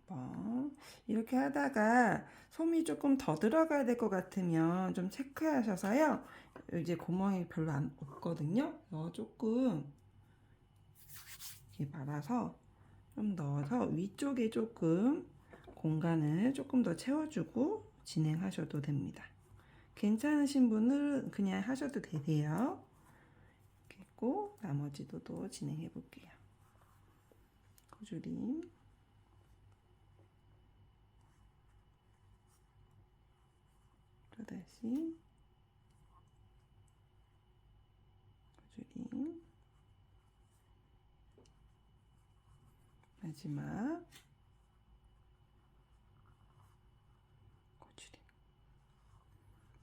4번. 이렇게 하다가 솜이 조금 더 들어가야 될 것 같으면 좀 체크하셔서요. 이제 구멍이 별로 없거든요. 조금 이렇게 말아서 좀 넣어서 위쪽에 조금 공간을 조금 더 채워주고 진행하셔도 됩니다. 괜찮으신 분은 그냥 하셔도 되세요. 이렇게 했고 나머지도 또 진행해 볼게요. 코줄임 또다시 코줄임 마지막 코줄임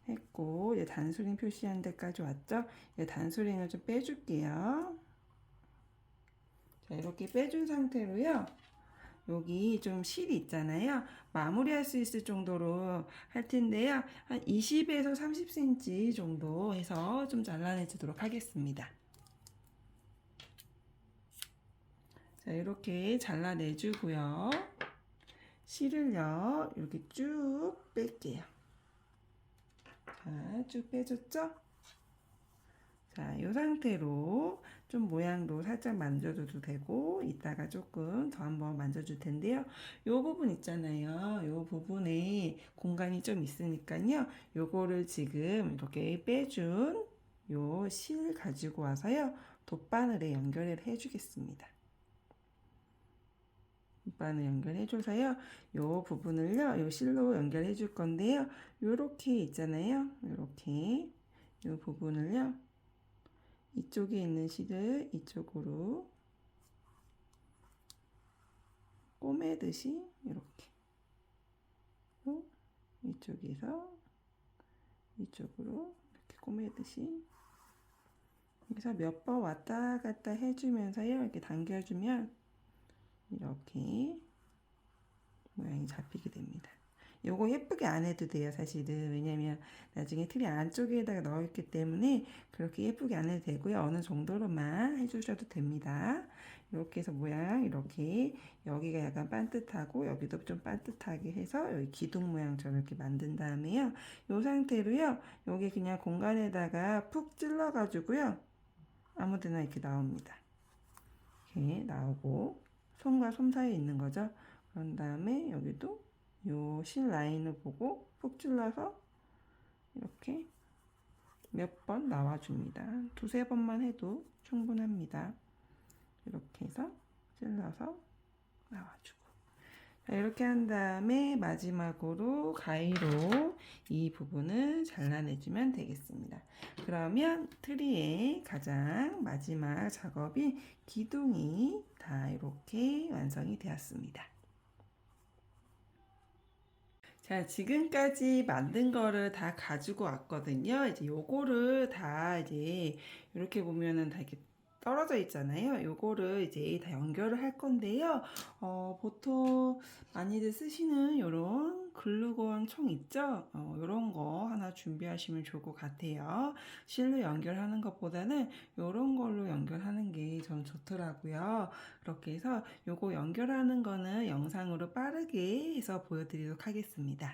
했고 이제 단수링 표시한 데까지 왔죠? 이제 단수링을 좀 빼줄게요. 자, 이렇게 빼준 상태로요. 여기 좀 실이 있잖아요. 마무리할 수 있을 정도로 할 텐데요. 한 20에서 30cm 정도 해서 좀 잘라내 주도록 하겠습니다. 자, 이렇게 잘라내 주고요. 실을요, 이렇게 쭉 뺄게요. 자, 쭉 빼줬죠? 자, 이 상태로 좀 모양도 살짝 만져줘도 되고 이따가 조금 더 한번 만져줄 텐데요. 이 부분 있잖아요. 이 부분에 공간이 좀 있으니까요. 요거를 지금 이렇게 빼준 요 실 가지고 와서요. 돗바늘에 연결을 해주겠습니다. 돗바늘 연결해줘서요. 요 부분을요. 요 실로 연결해 줄 건데요. 요렇게 있잖아요. 요렇게 요 부분을요. 이쪽에 있는 실을 이쪽으로 꼬매듯이 이렇게 이쪽에서 이쪽으로 이렇게 꼬매듯이 여기서 몇 번 왔다 갔다 해주면서요 이렇게 당겨주면 이렇게 모양이 잡히게 됩니다. 요거 예쁘게 안 해도 돼요 사실은. 왜냐면 나중에 트리 안쪽에다가 넣었기 때문에 그렇게 예쁘게 안 해도 되고요. 어느 정도로만 해주셔도 됩니다. 이렇게 해서 모양 이렇게 여기가 약간 반듯하고 여기도 좀 반듯하게 해서 여기 기둥 모양처럼 이렇게 만든 다음에요. 요 상태로요. 여기 그냥 공간에다가 푹 찔러 가지고요. 아무데나 이렇게 나옵니다. 이렇게 나오고 손과 손 사이에 있는 거죠. 그런 다음에 여기도 요 실 라인을 보고 푹 찔러서 이렇게 몇 번 나와줍니다. 두세 번만 해도 충분합니다. 이렇게 해서 찔러서 나와주고. 자, 이렇게 한 다음에 마지막으로 가위로 이 부분을 잘라내주면 되겠습니다. 그러면 트리의 가장 마지막 작업인 기둥이 다 이렇게 완성이 되었습니다. 자, 지금까지 만든 거를 다 가지고 왔거든요. 이제 요거를 다 이제 이렇게 보면은 다 이렇게 떨어져 있잖아요. 요거를 이제 다 연결을 할 건데요. 보통 많이들 쓰시는 요런 글루건 총 있죠? 요런 거 하나 준비하시면 좋을 것 같아요. 실로 연결하는 것보다는 요런 걸로 연결하는 게 전 좋더라고요. 그렇게 해서 요거 연결하는 거는 영상으로 빠르게 해서 보여드리도록 하겠습니다.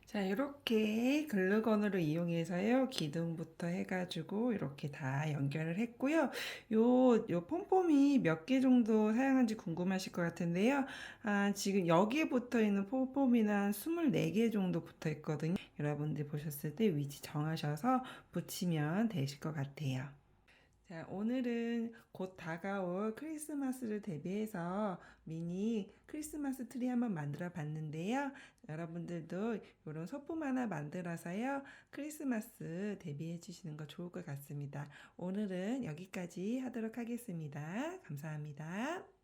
자, 이렇게 글루건으로 이용해서요, 기둥부터 해가지고 이렇게 다 연결을 했고요. 요 폼폼이 몇 개 정도 사용한지 궁금하실 것 같은데요. 지금 여기에 붙어 있는 폼폼이는 한 24개 정도 붙어 있거든요. 여러분들 보셨을 때 위치 정하셔서 붙이면 되실 것 같아요. 자, 오늘은 곧 다가올 크리스마스를 대비해서 미니 크리스마스 트리 한번 만들어 봤는데요. 여러분들도 이런 소품 하나 만들어서요, 크리스마스 대비해 주시는 거 좋을 것 같습니다. 오늘은 여기까지 하도록 하겠습니다. 감사합니다.